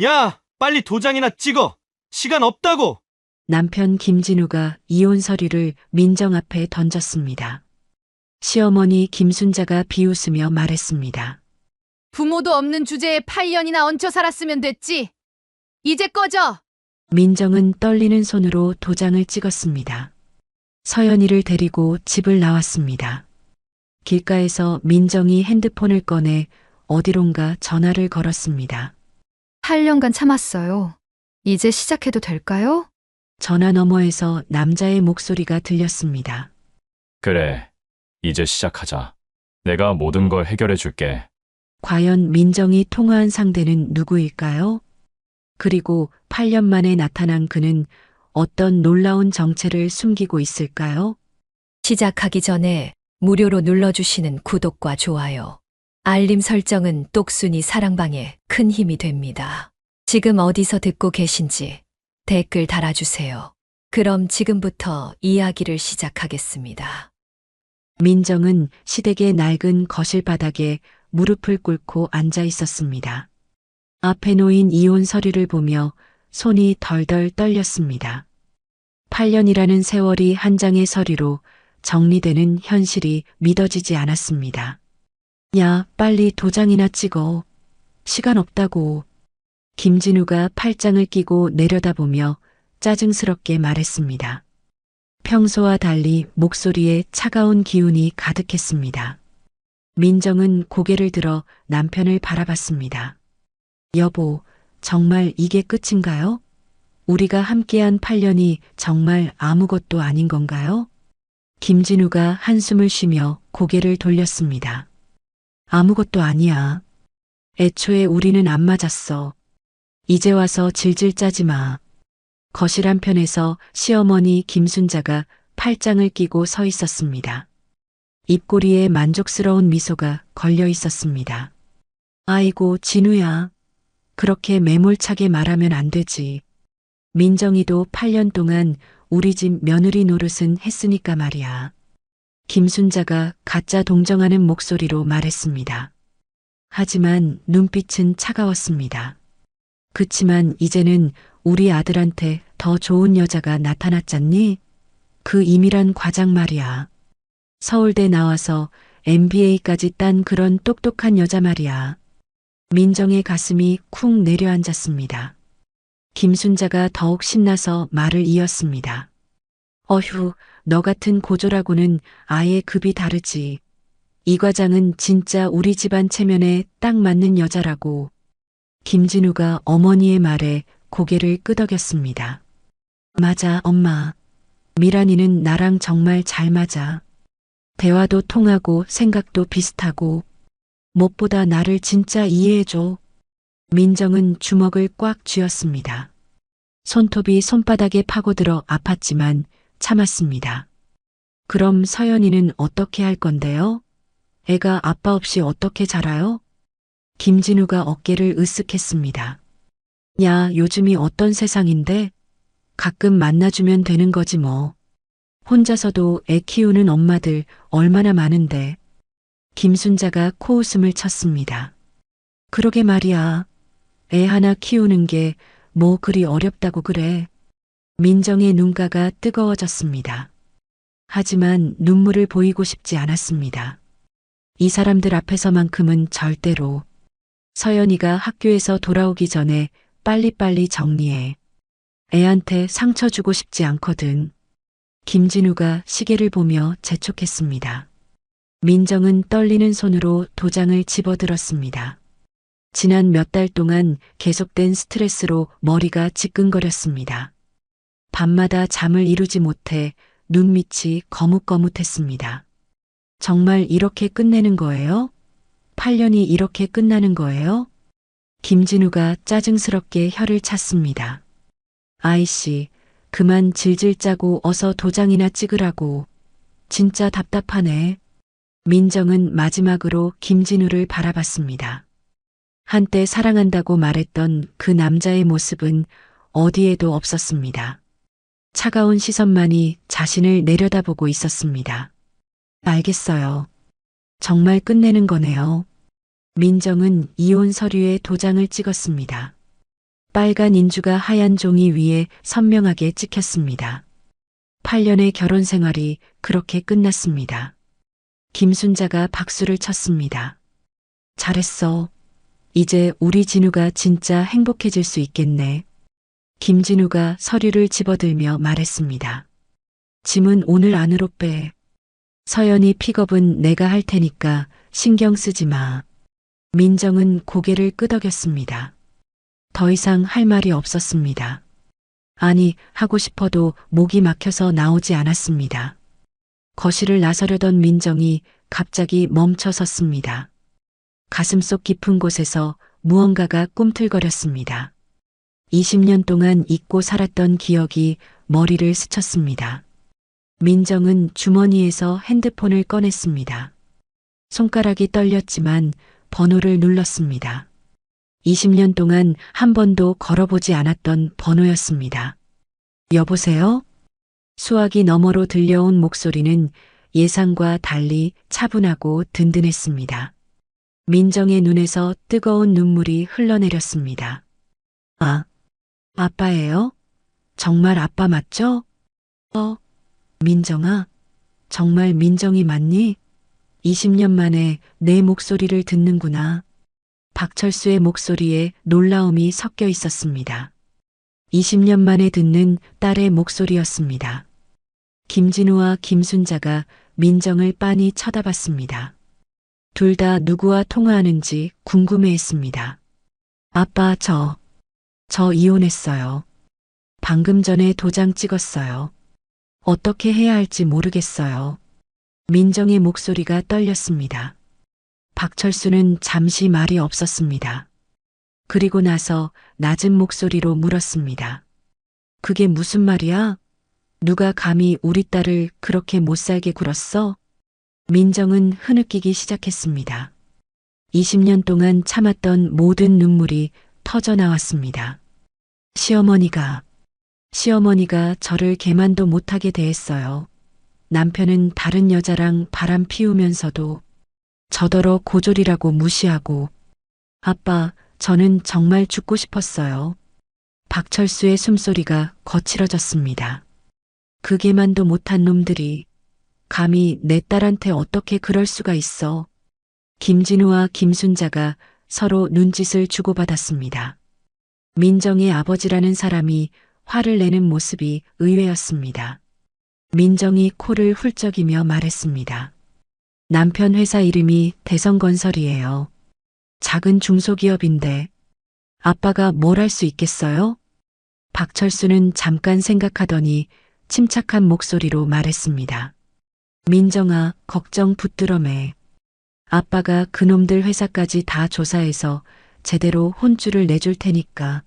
야, 빨리 도장이나 찍어. 시간 없다고. 남편 김진우가 이혼 서류를 민정 앞에 던졌습니다. 시어머니 김순자가 비웃으며 말했습니다. 부모도 없는 주제에 8년이나 얹혀 살았으면 됐지. 이제 꺼져. 민정은 떨리는 손으로 도장을 찍었습니다. 서연이를 데리고 집을 나왔습니다. 길가에서 민정이 핸드폰을 꺼내 어디론가 전화를 걸었습니다. 8년간 참았어요. 이제 시작해도 될까요? 전화 너머에서 남자의 목소리가 들렸습니다. 그래, 이제 시작하자. 내가 모든 걸 해결해 줄게. 과연 민정이 통화한 상대는 누구일까요? 그리고 8년 만에 나타난 그는 어떤 놀라운 정체를 숨기고 있을까요? 시작하기 전에 무료로 눌러주시는 구독과 좋아요, 알림 설정은 똑순이 사랑방에 큰 힘이 됩니다. 지금 어디서 듣고 계신지 댓글 달아주세요. 그럼 지금부터 이야기를 시작하겠습니다. 민정은 시댁의 낡은 거실 바닥에 무릎을 꿇고 앉아 있었습니다. 앞에 놓인 이혼 서류를 보며 손이 덜덜 떨렸습니다. 8년이라는 세월이 한 장의 서류로 정리되는 현실이 믿어지지 않았습니다. 야, 빨리 도장이나 찍어. 시간 없다고. 김진우가 팔짱을 끼고 내려다보며 짜증스럽게 말했습니다. 평소와 달리 목소리에 차가운 기운이 가득했습니다. 민정은 고개를 들어 남편을 바라봤습니다. 여보, 정말 이게 끝인가요? 우리가 함께한 8년이 정말 아무것도 아닌 건가요? 김진우가 한숨을 쉬며 고개를 돌렸습니다. 아무것도 아니야. 애초에 우리는 안 맞았어. 이제 와서 질질 짜지 마. 거실 한편에서 시어머니 김순자가 팔짱을 끼고 서 있었습니다. 입꼬리에 만족스러운 미소가 걸려 있었습니다. 아이고, 진우야. 그렇게 매몰차게 말하면 안 되지. 민정이도 8년 동안 우리 집 며느리 노릇은 했으니까 말이야. 김순자가 가짜 동정하는 목소리로 말했습니다. 하지만 눈빛은 차가웠습니다. 그치만 이제는 우리 아들한테 더 좋은 여자가 나타났잖니? 그 임이란 과장 말이야. 서울대 나와서 MBA까지 딴 그런 똑똑한 여자 말이야. 민정의 가슴이 쿵 내려앉았습니다. 김순자가 더욱 신나서 말을 이었습니다. 어휴, 너 같은 고졸하고는 아예 급이 다르지. 이 과장은 진짜 우리 집안 체면에 딱 맞는 여자라고. 김진우가 어머니의 말에 고개를 끄덕였습니다. 맞아, 엄마. 미란이는 나랑 정말 잘 맞아. 대화도 통하고 생각도 비슷하고 무엇보다 나를 진짜 이해해줘. 민정은 주먹을 꽉 쥐었습니다. 손톱이 손바닥에 파고들어 아팠지만 참았습니다. 그럼 서연이는 어떻게 할 건데요? 애가 아빠 없이 어떻게 자라요? 김진우가 어깨를 으쓱했습니다. 야, 요즘이 어떤 세상인데? 가끔 만나주면 되는 거지 뭐. 혼자서도 애 키우는 엄마들 얼마나 많은데. 김순자가 코웃음을 쳤습니다. 그러게 말이야. 애 하나 키우는 게 뭐 그리 어렵다고 그래. 민정의 눈가가 뜨거워졌습니다. 하지만 눈물을 보이고 싶지 않았습니다. 이 사람들 앞에서만큼은 절대로. 서연이가 학교에서 돌아오기 전에 빨리빨리 정리해. 애한테 상처 주고 싶지 않거든. 김진우가 시계를 보며 재촉했습니다. 민정은 떨리는 손으로 도장을 집어들었습니다. 지난 몇 달 동안 계속된 스트레스로 머리가 지끈거렸습니다. 밤마다 잠을 이루지 못해 눈밑이 거뭇거뭇했습니다. 정말 이렇게 끝내는 거예요? 8년이 이렇게 끝나는 거예요? 김진우가 짜증스럽게 혀를 찼습니다. 아이씨, 그만 질질 짜고 어서 도장이나 찍으라고. 진짜 답답하네. 민정은 마지막으로 김진우를 바라봤습니다. 한때 사랑한다고 말했던 그 남자의 모습은 어디에도 없었습니다. 차가운 시선만이 자신을 내려다보고 있었습니다. 알겠어요. 정말 끝내는 거네요. 민정은 이혼 서류에 도장을 찍었습니다. 빨간 인주가 하얀 종이 위에 선명하게 찍혔습니다. 8년의 결혼 생활이 그렇게 끝났습니다. 김순자가 박수를 쳤습니다. 잘했어. 이제 우리 진우가 진짜 행복해질 수 있겠네. 김진우가 서류를 집어들며 말했습니다. 짐은 오늘 안으로 빼. 서연이 픽업은 내가 할 테니까 신경 쓰지 마. 민정은 고개를 끄덕였습니다. 더 이상 할 말이 없었습니다. 아니, 하고 싶어도 목이 막혀서 나오지 않았습니다. 거실을 나서려던 민정이 갑자기 멈춰 섰습니다. 가슴속 깊은 곳에서 무언가가 꿈틀거렸습니다. 20년 동안 잊고 살았던 기억이 머리를 스쳤습니다. 민정은 주머니에서 핸드폰을 꺼냈습니다. 손가락이 떨렸지만 번호를 눌렀습니다. 20년 동안 한 번도 걸어보지 않았던 번호였습니다. 여보세요? 수화기 너머로 들려온 목소리는 예상과 달리 차분하고 든든했습니다. 민정의 눈에서 뜨거운 눈물이 흘러내렸습니다. 아, 아빠예요? 정말 아빠 맞죠? 민정아, 정말 민정이 맞니? 20년 만에 내 목소리를 듣는구나. 박철수의 목소리에 놀라움이 섞여 있었습니다. 20년 만에 듣는 딸의 목소리였습니다. 김진우와 김순자가 민정을 빤히 쳐다봤습니다. 둘 다 누구와 통화하는지 궁금해했습니다. 아빠, 저 이혼했어요. 방금 전에 도장 찍었어요. 어떻게 해야 할지 모르겠어요. 민정의 목소리가 떨렸습니다. 박철수는 잠시 말이 없었습니다. 그리고 나서 낮은 목소리로 물었습니다. 그게 무슨 말이야? 누가 감히 우리 딸을 그렇게 못살게 굴었어? 민정은 흐느끼기 시작했습니다. 20년 동안 참았던 모든 눈물이 터져 나왔습니다. 시어머니가 저를 개만도 못하게 대했어요. 남편은 다른 여자랑 바람 피우면서도 저더러 고졸이라고 무시하고. 아빠, 저는 정말 죽고 싶었어요. 박철수의 숨소리가 거칠어졌습니다. 그 개만도 못한 놈들이 감히 내 딸한테 어떻게 그럴 수가 있어. 김진우와 김순자가 서로 눈짓을 주고받았습니다. 민정의 아버지라는 사람이 화를 내는 모습이 의외였습니다. 민정이 코를 훌쩍이며 말했습니다. 남편 회사 이름이 대성건설이에요. 작은 중소기업인데 아빠가 뭘 할 수 있겠어요? 박철수는 잠깐 생각하더니 침착한 목소리로 말했습니다. 민정아, 걱정 붙들어 매. 아빠가 그놈들 회사까지 다 조사해서 제대로 혼쭐을 내줄 테니까.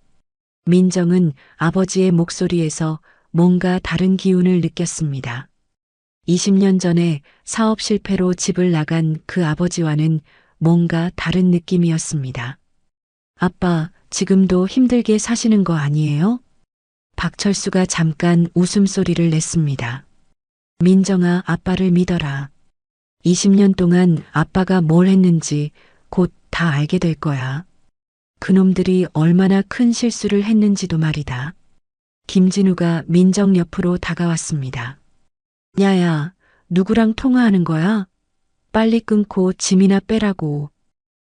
민정은 아버지의 목소리에서 뭔가 다른 기운을 느꼈습니다. 20년 전에 사업 실패로 집을 나간 그 아버지와는 뭔가 다른 느낌이었습니다. 아빠, 지금도 힘들게 사시는 거 아니에요? 박철수가 잠깐 웃음소리를 냈습니다. 민정아, 아빠를 믿어라. 20년 동안 아빠가 뭘 했는지 곧 다 알게 될 거야. 그놈들이 얼마나 큰 실수를 했는지도 말이다. 김진우가 민정 옆으로 다가왔습니다. 야야, 누구랑 통화하는 거야? 빨리 끊고 짐이나 빼라고.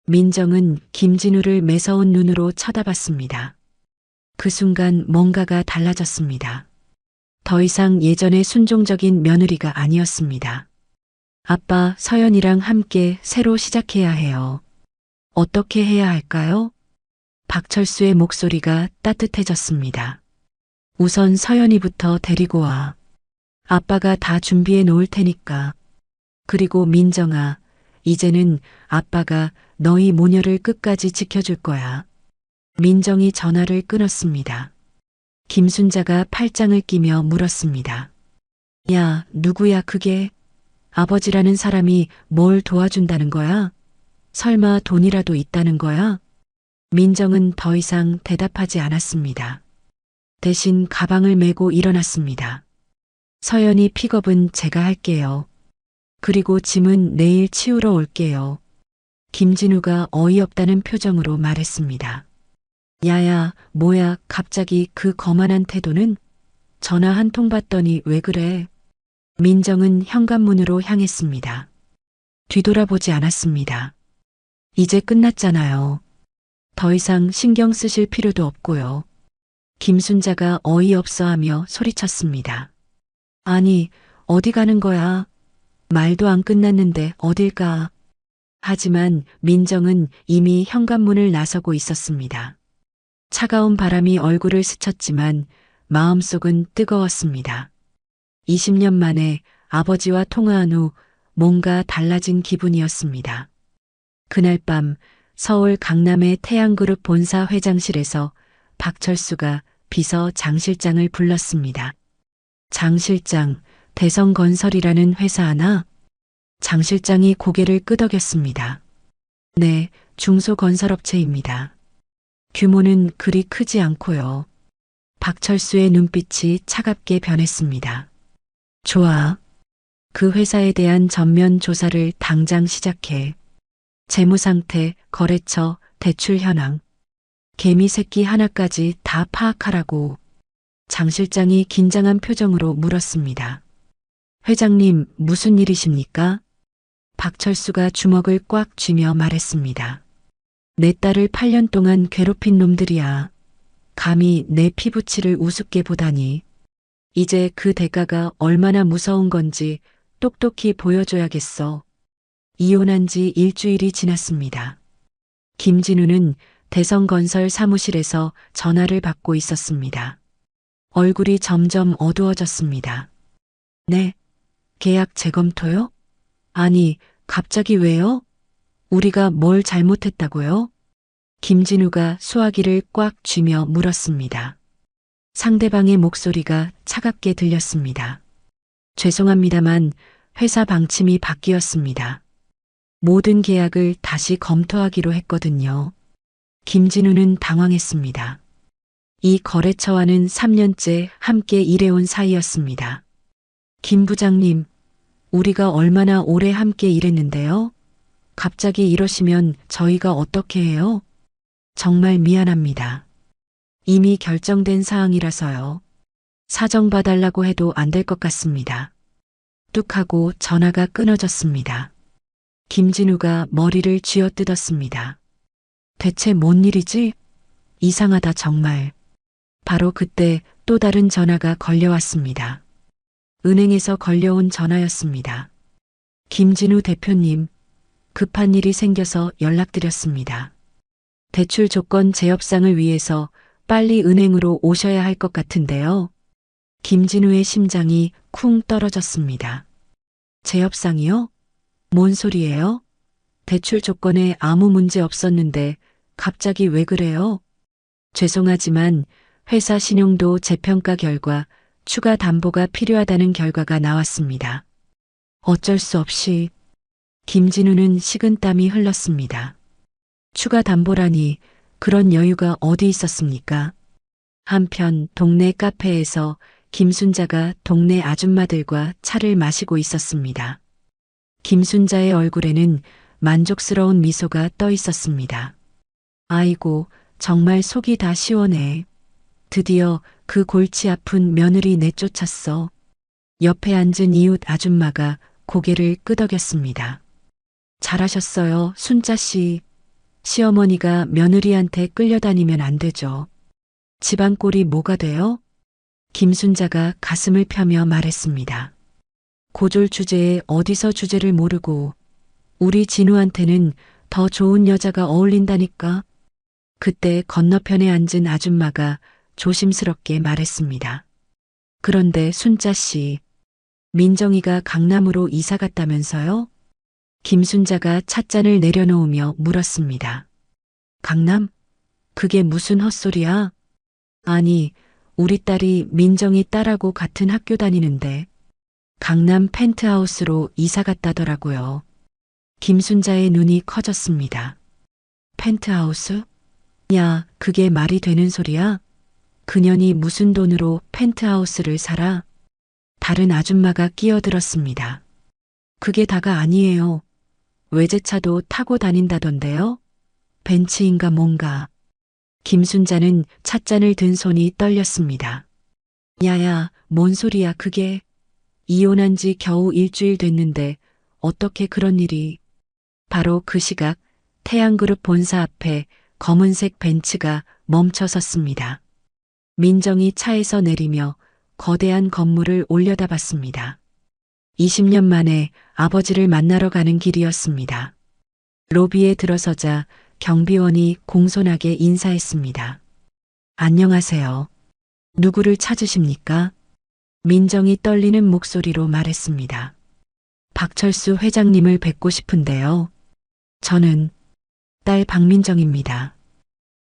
민정은 김진우를 매서운 눈으로 쳐다봤습니다. 그 순간 뭔가가 달라졌습니다. 더 이상 예전의 순종적인 며느리가 아니었습니다. 아빠, 서연이랑 함께 새로 시작해야 해요. 어떻게 해야 할까요? 박철수의 목소리가 따뜻해졌습니다. 우선 서연이부터 데리고 와. 아빠가 다 준비해 놓을 테니까. 그리고 민정아, 이제는 아빠가 너희 모녀를 끝까지 지켜줄 거야. 민정이 전화를 끊었습니다. 김순자가 팔짱을 끼며 물었습니다. 야, 누구야 그게? 아버지라는 사람이 뭘 도와준다는 거야? 설마 돈이라도 있다는 거야? 민정은 더 이상 대답하지 않았습니다. 대신 가방을 메고 일어났습니다. 서연이 픽업은 제가 할게요. 그리고 짐은 내일 치우러 올게요. 김진우가 어이없다는 표정으로 말했습니다. 야야, 뭐야, 갑자기 그 거만한 태도는? 전화 한 통 받더니 왜 그래? 민정은 현관문으로 향했습니다. 뒤돌아보지 않았습니다. 이제 끝났잖아요. 더 이상 신경 쓰실 필요도 없고요. 김순자가 어이없어 하며 소리쳤습니다. 아니, 어디 가는 거야? 말도 안 끝났는데 어딜 가? 하지만 민정은 이미 현관문을 나서고 있었습니다. 차가운 바람이 얼굴을 스쳤지만 마음속은 뜨거웠습니다. 20년 만에 아버지와 통화한 후 뭔가 달라진 기분이었습니다. 그날 밤 서울 강남의 태양그룹 본사 회장실에서 박철수가 비서 장 실장을 불렀습니다. 장 실장, 대성건설이라는 회사 하나? 장 실장이 고개를 끄덕였습니다. 네, 중소건설업체입니다. 규모는 그리 크지 않고요. 박철수의 눈빛이 차갑게 변했습니다. 좋아. 그 회사에 대한 전면 조사를 당장 시작해. 재무 상태, 거래처, 대출 현황, 개미 새끼 하나까지 다 파악하라고. 장 실장이 긴장한 표정으로 물었습니다. 회장님, 무슨 일이십니까? 박철수가 주먹을 꽉 쥐며 말했습니다. 내 딸을 8년 동안 괴롭힌 놈들이야. 감히 내 피부치를 우습게 보다니. 이제 그 대가가 얼마나 무서운 건지 똑똑히 보여줘야겠어. 이혼한 지 일주일이 지났습니다. 김진우는 대성건설 사무실에서 전화를 받고 있었습니다. 얼굴이 점점 어두워졌습니다. 네, 계약 재검토요? 아니, 갑자기 왜요? 우리가 뭘 잘못했다고요? 김진우가 수화기를 꽉 쥐며 물었습니다. 상대방의 목소리가 차갑게 들렸습니다. 죄송합니다만 회사 방침이 바뀌었습니다. 모든 계약을 다시 검토하기로 했거든요. 김진우는 당황했습니다. 이 거래처와는 3년째 함께 일해온 사이였습니다. 김 부장님, 우리가 얼마나 오래 함께 일했는데요? 갑자기 이러시면 저희가 어떻게 해요? 정말 미안합니다. 이미 결정된 사항이라서요. 사정 봐달라고 해도 안 될 것 같습니다. 뚝 하고 전화가 끊어졌습니다. 김진우가 머리를 쥐어뜯었습니다. 대체 뭔 일이지? 이상하다 정말. 바로 그때 또 다른 전화가 걸려왔습니다. 은행에서 걸려온 전화였습니다. 김진우 대표님, 급한 일이 생겨서 연락드렸습니다. 대출 조건 재협상을 위해서 빨리 은행으로 오셔야 할 것 같은데요. 김진우의 심장이 쿵 떨어졌습니다. 재협상이요? 뭔 소리예요? 대출 조건에 아무 문제 없었는데 갑자기 왜 그래요? 죄송하지만 회사 신용도 재평가 결과 추가 담보가 필요하다는 결과가 나왔습니다. 어쩔 수 없이 김진우는 식은땀이 흘렀습니다. 추가 담보라니 그런 여유가 어디 있었습니까? 한편 동네 카페에서 김순자가 동네 아줌마들과 차를 마시고 있었습니다. 김순자의 얼굴에는 만족스러운 미소가 떠 있었습니다. 아이고, 정말 속이 다 시원해. 드디어 그 골치 아픈 며느리 내쫓았어. 옆에 앉은 이웃 아줌마가 고개를 끄덕였습니다. 잘하셨어요, 순자 씨. 시어머니가 며느리한테 끌려다니면 안 되죠. 집안 꼴이 뭐가 돼요? 김순자가 가슴을 펴며 말했습니다. 고졸 주제에 어디서 주제를 모르고 우리 진우한테는 더 좋은 여자가 어울린다니까. 그때 건너편에 앉은 아줌마가 조심스럽게 말했습니다. 그런데 순자 씨, 민정이가 강남으로 이사 갔다면서요? 김순자가 찻잔을 내려놓으며 물었습니다. 강남? 그게 무슨 헛소리야? 아니, 우리 딸이 민정이 딸하고 같은 학교 다니는데 강남 펜트하우스로 이사 갔다더라고요. 김순자의 눈이 커졌습니다. 펜트하우스? 야, 그게 말이 되는 소리야? 그년이 무슨 돈으로 펜트하우스를 살아? 다른 아줌마가 끼어들었습니다. 그게 다가 아니에요. 외제차도 타고 다닌다던데요? 벤츠인가 뭔가. 김순자는 찻잔을 든 손이 떨렸습니다. 야야, 뭔 소리야 그게. 이혼한 지 겨우 일주일 됐는데 어떻게 그런 일이. 바로 그 시각 태양그룹 본사 앞에 검은색 벤츠가 멈춰 섰습니다. 민정이 차에서 내리며 거대한 건물을 올려다봤습니다. 20년 만에 아버지를 만나러 가는 길이었습니다. 로비에 들어서자 경비원이 공손하게 인사했습니다. 안녕하세요. 누구를 찾으십니까? 민정이 떨리는 목소리로 말했습니다. 박철수 회장님을 뵙고 싶은데요. 저는 딸 박민정입니다.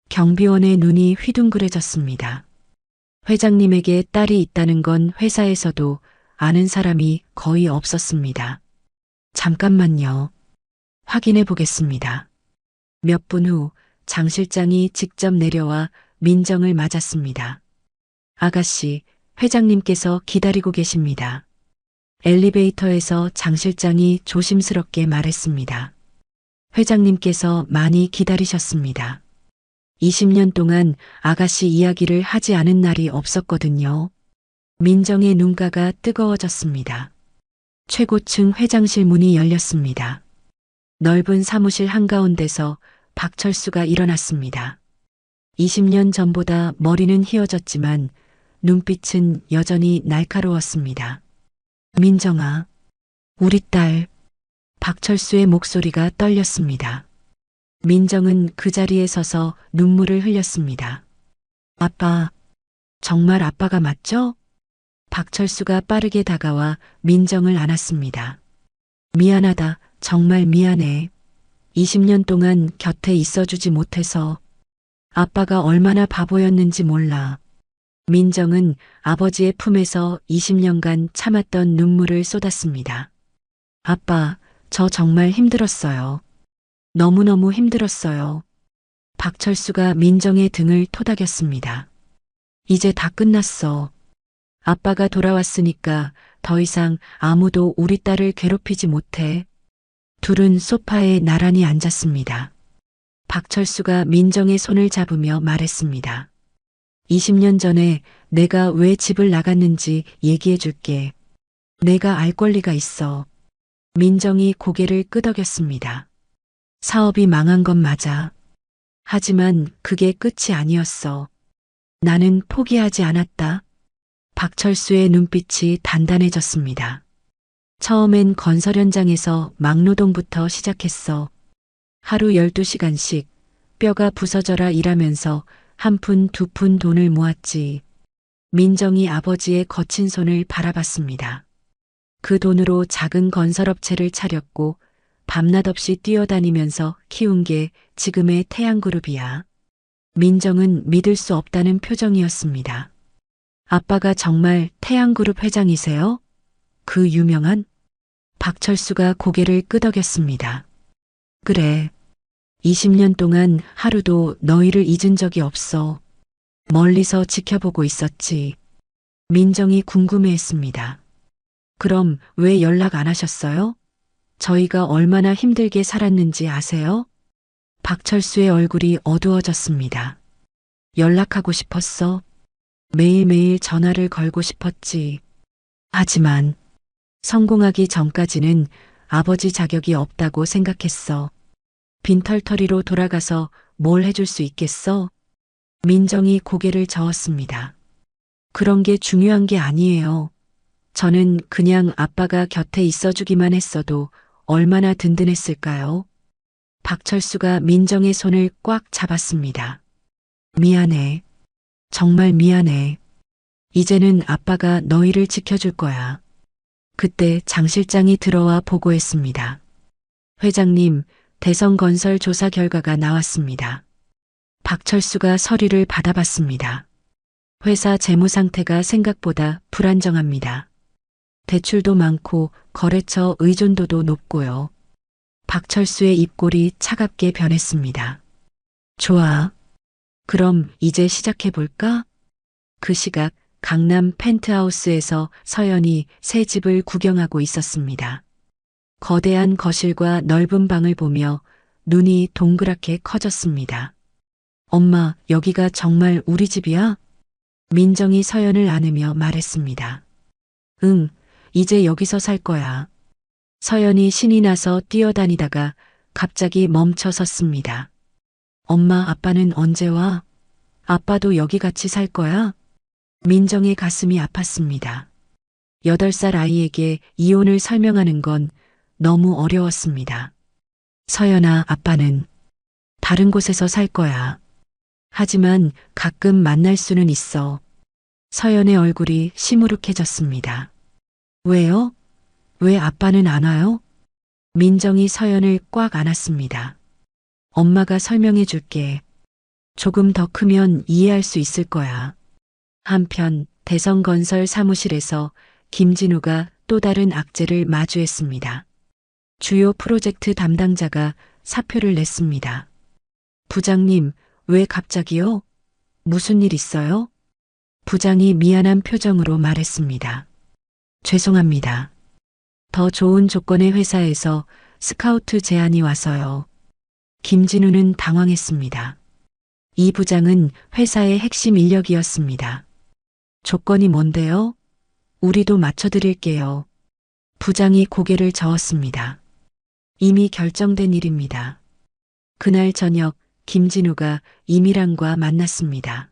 경비원의 눈이 휘둥그레졌습니다. 회장님에게 딸이 있다는 건 회사에서도 아는 사람이 거의 없었습니다. 잠깐만요. 확인해 보겠습니다. 몇 분 후 장 실장이 직접 내려와 민정을 맞았습니다. 아가씨, 회장님께서 기다리고 계십니다. 엘리베이터에서 장 실장이 조심스럽게 말했습니다. 회장님께서 많이 기다리셨습니다. 20년 동안 아가씨 이야기를 하지 않은 날이 없었거든요. 민정의 눈가가 뜨거워졌습니다. 최고층 회장실 문이 열렸습니다. 넓은 사무실 한가운데서 박철수가 일어났습니다. 20년 전보다 머리는 휘어졌지만 눈빛은 여전히 날카로웠습니다. 민정아, 우리 딸. 박철수의 목소리가 떨렸습니다. 민정은 그 자리에 서서 눈물을 흘렸습니다. 아빠, 정말 아빠가 맞죠? 박철수가 빠르게 다가와 민정을 안았습니다. 미안하다, 정말 미안해. 20년 동안 곁에 있어주지 못해서 아빠가 얼마나 바보였는지 몰라. 민정은 아버지의 품에서 20년간 참았던 눈물을 쏟았습니다. 아빠, 저 정말 힘들었어요. 너무너무 힘들었어요. 박철수가 민정의 등을 토닥였습니다. 이제 다 끝났어. 아빠가 돌아왔으니까 더 이상 아무도 우리 딸을 괴롭히지 못해. 둘은 소파에 나란히 앉았습니다. 박철수가 민정의 손을 잡으며 말했습니다. 20년 전에 내가 왜 집을 나갔는지 얘기해 줄게. 내가 알 권리가 있어. 민정이 고개를 끄덕였습니다. 사업이 망한 건 맞아. 하지만 그게 끝이 아니었어. 나는 포기하지 않았다. 박철수의 눈빛이 단단해졌습니다. 처음엔 건설 현장에서 막노동부터 시작했어. 하루 12시간씩 뼈가 부서져라 일하면서 한 푼 두 푼 돈을 모았지. 민정이 아버지의 거친 손을 바라봤습니다. 그 돈으로 작은 건설업체를 차렸고 밤낮 없이 뛰어다니면서 키운 게 지금의 태양그룹이야. 민정은 믿을 수 없다는 표정이었습니다. 아빠가 정말 태양그룹 회장이세요? 그 유명한? 박철수가 고개를 끄덕였습니다. 그래. 20년 동안 하루도 너희를 잊은 적이 없어. 멀리서 지켜보고 있었지. 민정이 궁금해했습니다. 그럼 왜 연락 안 하셨어요? 저희가 얼마나 힘들게 살았는지 아세요? 박철수의 얼굴이 어두워졌습니다. 연락하고 싶었어. 매일매일 전화를 걸고 싶었지. 하지만 성공하기 전까지는 아버지 자격이 없다고 생각했어. 빈털터리로 돌아가서 뭘 해줄 수 있겠어? 민정이 고개를 저었습니다. 그런 게 중요한 게 아니에요. 저는 그냥 아빠가 곁에 있어주기만 했어도 얼마나 든든했을까요? 박철수가 민정의 손을 꽉 잡았습니다. 미안해. 정말 미안해. 이제는 아빠가 너희를 지켜줄 거야. 그때 장 실장이 들어와 보고했습니다. 회장님, 대성건설 조사 결과가 나왔습니다. 박철수가 서류를 받아봤습니다. 회사 재무 상태가 생각보다 불안정합니다. 대출도 많고 거래처 의존도도 높고요. 박철수의 입꼬리 차갑게 변했습니다. 좋아. 그럼 이제 시작해볼까? 그 시각 강남 펜트하우스에서 서연이 새 집을 구경하고 있었습니다. 거대한 거실과 넓은 방을 보며 눈이 동그랗게 커졌습니다. 엄마, 여기가 정말 우리 집이야? 민정이 서연을 안으며 말했습니다. 응, 이제 여기서 살 거야. 서연이 신이 나서 뛰어다니다가 갑자기 멈춰 섰습니다. 엄마, 아빠는 언제 와? 아빠도 여기 같이 살 거야? 민정의 가슴이 아팠습니다. 8살 아이에게 이혼을 설명하는 건 너무 어려웠습니다. 서연아, 아빠는 다른 곳에서 살 거야. 하지만 가끔 만날 수는 있어. 서연의 얼굴이 시무룩해졌습니다. 왜요? 왜 아빠는 안 와요? 민정이 서연을 꽉 안았습니다. 엄마가 설명해 줄게. 조금 더 크면 이해할 수 있을 거야. 한편 대성건설 사무실에서 김진우가 또 다른 악재를 마주했습니다. 주요 프로젝트 담당자가 사표를 냈습니다. 부장님, 왜 갑자기요? 무슨 일 있어요? 부장이 미안한 표정으로 말했습니다. 죄송합니다. 더 좋은 조건의 회사에서 스카우트 제안이 와서요. 김진우는 당황했습니다. 이 부장은 회사의 핵심 인력이었습니다. 조건이 뭔데요? 우리도 맞춰드릴게요. 부장이 고개를 저었습니다. 이미 결정된 일입니다. 그날 저녁 김진우가 이미란과 만났습니다.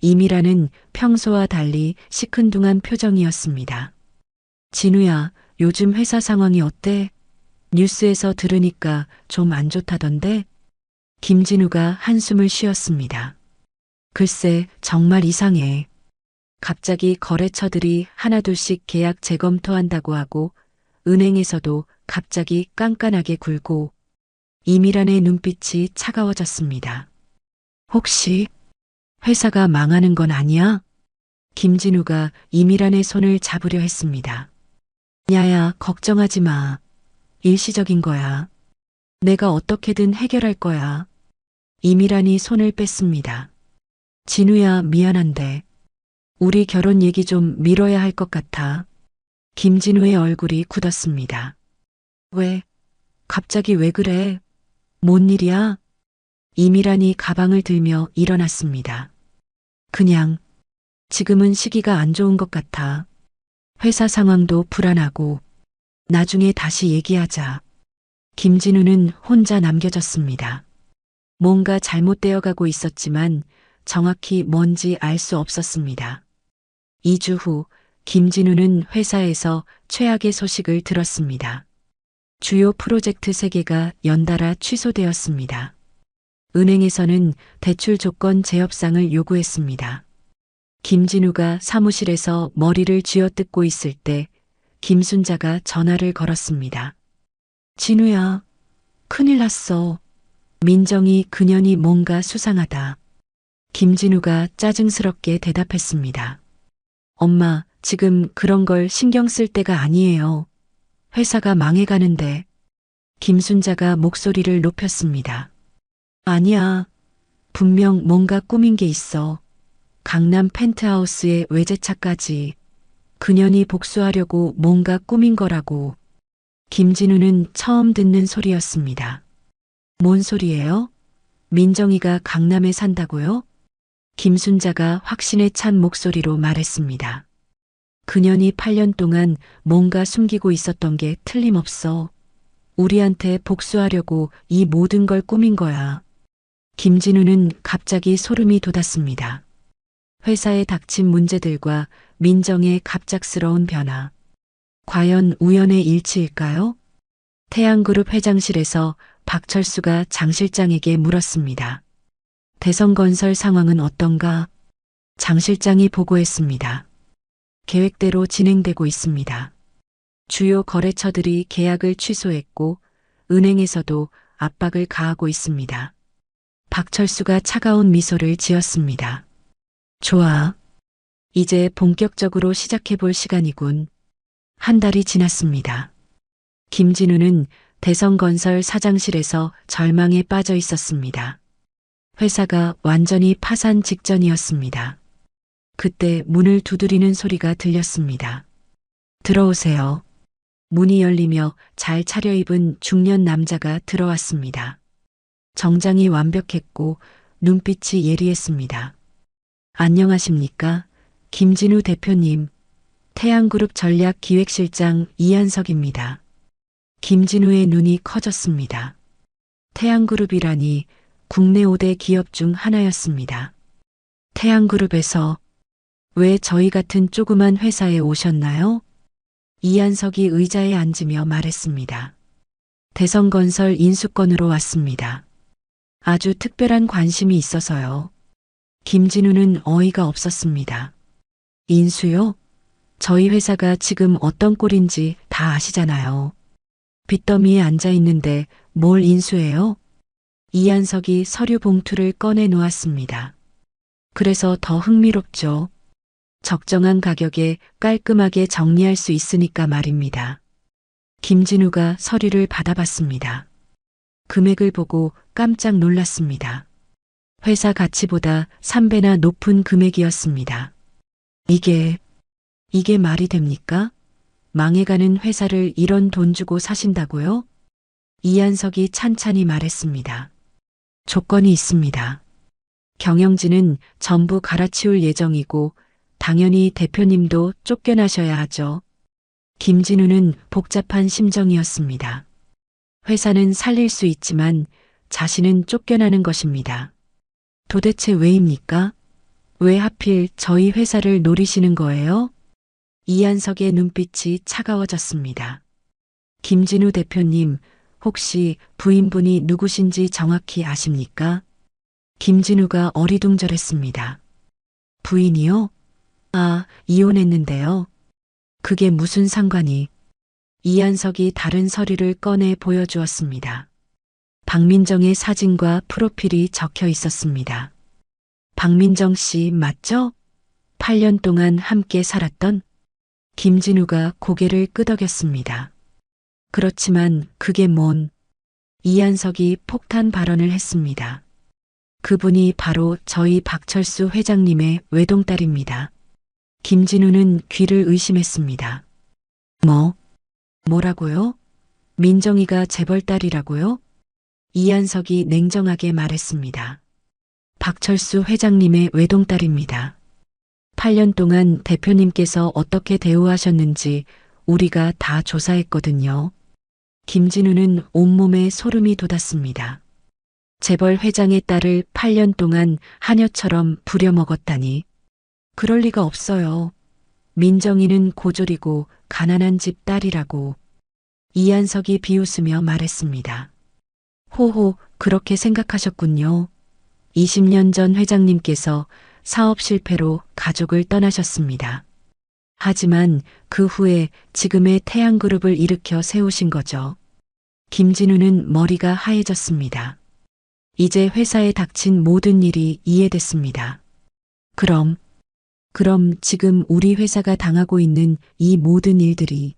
이미란은 평소와 달리 시큰둥한 표정이었습니다. 진우야, 요즘 회사 상황이 어때? 뉴스에서 들으니까 좀 안 좋다던데? 김진우가 한숨을 쉬었습니다. 글쎄, 정말 이상해. 갑자기 거래처들이 하나둘씩 계약 재검토한다고 하고 은행에서도 갑자기 깐깐하게 굴고 이미란의 눈빛이 차가워졌습니다. 혹시 회사가 망하는 건 아니야? 김진우가 이미란의 손을 잡으려 했습니다. 야야, 걱정하지 마. 일시적인 거야. 내가 어떻게든 해결할 거야. 이미란이 손을 뺐습니다. 진우야, 미안한데 우리 결혼 얘기 좀 미뤄야 할 것 같아. 김진우의 얼굴이 굳었습니다. 왜? 갑자기 왜 그래? 뭔 일이야? 이미란이 가방을 들며 일어났습니다. 그냥 지금은 시기가 안 좋은 것 같아. 회사 상황도 불안하고 나중에 다시 얘기하자. 김진우는 혼자 남겨졌습니다. 뭔가 잘못되어 가고 있었지만 정확히 뭔지 알 수 없었습니다. 2주 후 김진우는 회사에서 최악의 소식을 들었습니다. 주요 프로젝트 3개가 연달아 취소되었습니다. 은행에서는 대출 조건 재협상을 요구했습니다. 김진우가 사무실에서 머리를 쥐어뜯고 있을 때 김순자가 전화를 걸었습니다. 진우야, 큰일 났어. 민정이 그년이 뭔가 수상하다. 김진우가 짜증스럽게 대답했습니다. 엄마, 지금 그런 걸 신경 쓸 때가 아니에요. 회사가 망해가는데. 김순자가 목소리를 높였습니다. 아니야. 분명 뭔가 꾸민 게 있어. 강남 펜트하우스의 외제차까지. 그년이 복수하려고 뭔가 꾸민 거라고. 김진우는 처음 듣는 소리였습니다. 뭔 소리예요? 민정이가 강남에 산다고요? 김순자가 확신에 찬 목소리로 말했습니다. 그년이 8년 동안 뭔가 숨기고 있었던 게 틀림없어. 우리한테 복수하려고 이 모든 걸 꾸민 거야. 김진우는 갑자기 소름이 돋았습니다. 회사에 닥친 문제들과 민정의 갑작스러운 변화. 과연 우연의 일치일까요? 태양그룹 회장실에서 박철수가 장 실장에게 물었습니다. 대성건설 상황은 어떤가? 장 실장이 보고했습니다. 계획대로 진행되고 있습니다. 주요 거래처들이 계약을 취소했고 은행에서도 압박을 가하고 있습니다. 박철수가 차가운 미소를 지었습니다. 좋아. 이제 본격적으로 시작해볼 시간이군. 한 달이 지났습니다. 김진우는 대성건설 사장실에서 절망에 빠져 있었습니다. 회사가 완전히 파산 직전이었습니다. 그때 문을 두드리는 소리가 들렸습니다. 들어오세요. 문이 열리며 잘 차려입은 중년 남자가 들어왔습니다. 정장이 완벽했고 눈빛이 예리했습니다. 안녕하십니까? 김진우 대표님, 태양그룹 전략기획실장 이한석입니다. 김진우의 눈이 커졌습니다. 태양그룹이라니 국내 5대 기업 중 하나였습니다. 태양그룹에서 왜 저희 같은 조그만 회사에 오셨나요? 이한석이 의자에 앉으며 말했습니다. 대성건설 인수권으로 왔습니다. 아주 특별한 관심이 있어서요. 김진우는 어이가 없었습니다. 인수요? 저희 회사가 지금 어떤 꼴인지 다 아시잖아요. 빚더미에 앉아 있는데 뭘 인수해요? 이한석이 서류 봉투를 꺼내 놓았습니다. 그래서 더 흥미롭죠. 적정한 가격에 깔끔하게 정리할 수 있으니까 말입니다. 김진우가 서류를 받아봤습니다. 금액을 보고 깜짝 놀랐습니다. 회사 가치보다 3배나 높은 금액이었습니다. 이게 말이 됩니까? 망해가는 회사를 이런 돈 주고 사신다고요? 이한석이 찬찬히 말했습니다. 조건이 있습니다. 경영진은 전부 갈아치울 예정이고 당연히 대표님도 쫓겨나셔야 하죠. 김진우는 복잡한 심정이었습니다. 회사는 살릴 수 있지만 자신은 쫓겨나는 것입니다. 도대체 왜입니까? 왜 하필 저희 회사를 노리시는 거예요? 이한석의 눈빛이 차가워졌습니다. 김진우 대표님, 혹시 부인분이 누구신지 정확히 아십니까? 김진우가 어리둥절했습니다. 부인이요? 아, 이혼했는데요. 그게 무슨 상관이? 이한석이 다른 서류를 꺼내 보여주었습니다. 박민정의 사진과 프로필이 적혀 있었습니다. 박민정 씨 맞죠? 8년 동안 함께 살았던? 김진우가 고개를 끄덕였습니다. 그렇지만 그게 뭔? 이한석이 폭탄 발언을 했습니다. 그분이 바로 저희 박철수 회장님의 외동딸입니다. 김진우는 귀를 의심했습니다. 뭐라고요? 민정이가 재벌딸이라고요? 이한석이 냉정하게 말했습니다. 박철수 회장님의 외동딸입니다. 8년 동안 대표님께서 어떻게 대우하셨는지 우리가 다 조사했거든요. 김진우는 온몸에 소름이 돋았습니다. 재벌 회장의 딸을 8년 동안 하녀처럼 부려먹었다니. 그럴 리가 없어요. 민정이는 고졸이고 가난한 집 딸이라고. 이한석이 비웃으며 말했습니다. 호호, 그렇게 생각하셨군요. 20년 전 회장님께서 사업 실패로 가족을 떠나셨습니다. 하지만 그 후에 지금의 태양그룹을 일으켜 세우신 거죠. 김진우는 머리가 하얘졌습니다. 이제 회사에 닥친 모든 일이 이해됐습니다. 그럼 지금 우리 회사가 당하고 있는 이 모든 일들이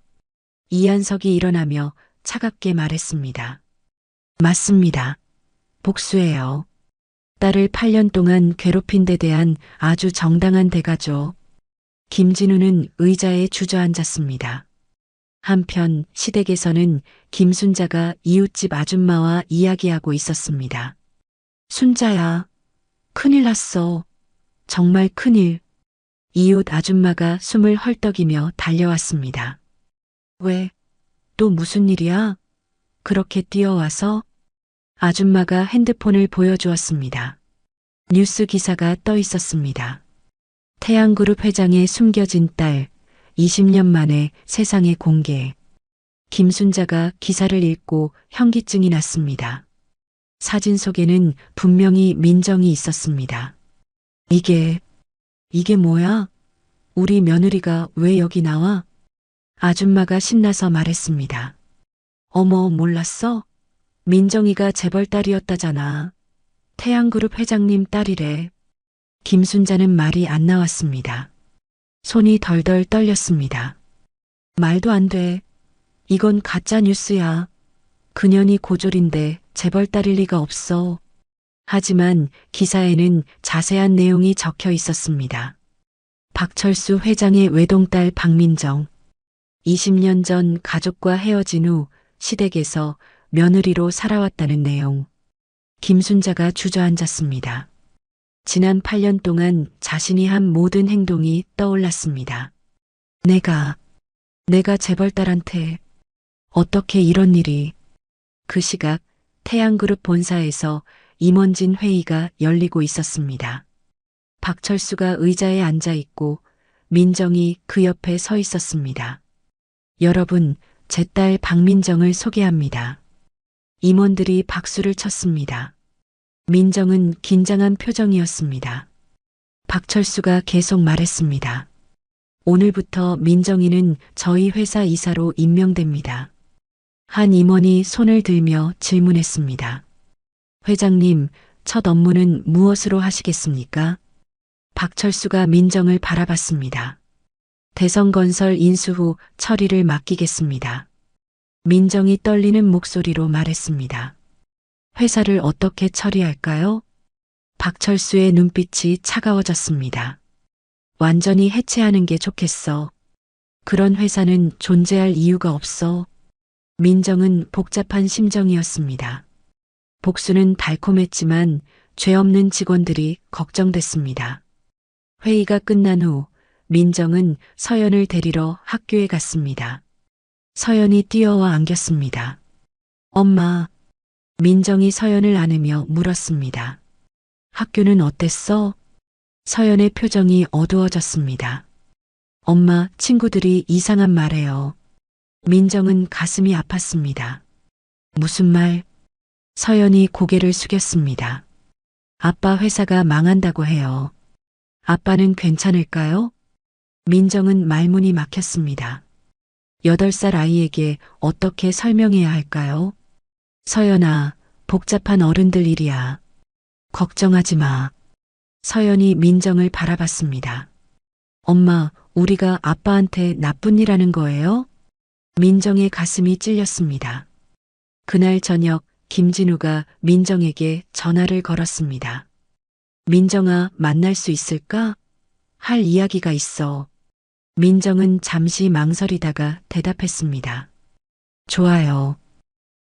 이한석이 일어나며 차갑게 말했습니다. 맞습니다. 복수예요. 딸을 8년 동안 괴롭힌 데 대한 아주 정당한 대가죠. 김진우는 의자에 주저앉았습니다. 한편 시댁에서는 김순자가 이웃집 아줌마와 이야기하고 있었습니다. 순자야, 큰일 났어. 정말 큰일. 이웃 아줌마가 숨을 헐떡이며 달려왔습니다. 왜? 또 무슨 일이야? 그렇게 뛰어와서? 아줌마가 핸드폰을 보여주었습니다. 뉴스 기사가 떠 있었습니다. 태양그룹 회장의 숨겨진 딸, 20년 만에 세상에 공개. 김순자가 기사를 읽고 현기증이 났습니다. 사진 속에는 분명히 민정이 있었습니다. 이게 뭐야? 우리 며느리가 왜 여기 나와? 아줌마가 신나서 말했습니다. 어머, 몰랐어? 민정이가 재벌 딸이었다잖아. 태양그룹 회장님 딸이래. 김순자는 말이 안 나왔습니다. 손이 덜덜 떨렸습니다. 말도 안 돼. 이건 가짜 뉴스야. 그년이 고졸인데 재벌 딸일 리가 없어. 하지만 기사에는 자세한 내용이 적혀 있었습니다. 박철수 회장의 외동딸 박민정. 20년 전 가족과 헤어진 후 시댁에서 며느리로 살아왔다는 내용. 김순자가 주저앉았습니다. 지난 8년 동안 자신이 한 모든 행동이 떠올랐습니다. 내가 재벌딸한테 어떻게 이런 일이. 그 시각 태양그룹 본사에서 임원진 회의가 열리고 있었습니다. 박철수가 의자에 앉아 있고 민정이 그 옆에 서 있었습니다. 여러분, 제 딸 박민정을 소개합니다. 임원들이 박수를 쳤습니다. 민정은 긴장한 표정이었습니다. 박철수가 계속 말했습니다. 오늘부터 민정이는 저희 회사 이사로 임명됩니다. 한 임원이 손을 들며 질문했습니다. 회장님, 첫 업무는 무엇으로 하시겠습니까? 박철수가 민정을 바라봤습니다. 대성건설 인수 후 처리를 맡기겠습니다. 민정이 떨리는 목소리로 말했습니다. 회사를 어떻게 처리할까요? 박철수의 눈빛이 차가워졌습니다. 완전히 해체하는 게 좋겠어. 그런 회사는 존재할 이유가 없어. 민정은 복잡한 심정이었습니다. 복수는 달콤했지만 죄 없는 직원들이 걱정됐습니다. 회의가 끝난 후 민정은 서연을 데리러 학교에 갔습니다. 서연이 뛰어와 안겼습니다. 엄마. 민정이 서연을 안으며 물었습니다. 학교는 어땠어? 서연의 표정이 어두워졌습니다. 엄마, 친구들이 이상한 말해요. 민정은 가슴이 아팠습니다. 무슨 말? 서연이 고개를 숙였습니다. 아빠 회사가 망한다고 해요. 아빠는 괜찮을까요? 민정은 말문이 막혔습니다. 8살 아이에게 어떻게 설명해야 할까요? 서연아, 복잡한 어른들 일이야. 걱정하지 마. 서연이 민정을 바라봤습니다. 엄마, 우리가 아빠한테 나쁜 일 하는 거예요? 민정의 가슴이 찔렸습니다. 그날 저녁 김진우가 민정에게 전화를 걸었습니다. 민정아, 만날 수 있을까? 할 이야기가 있어. 민정은 잠시 망설이다가 대답했습니다. 좋아요.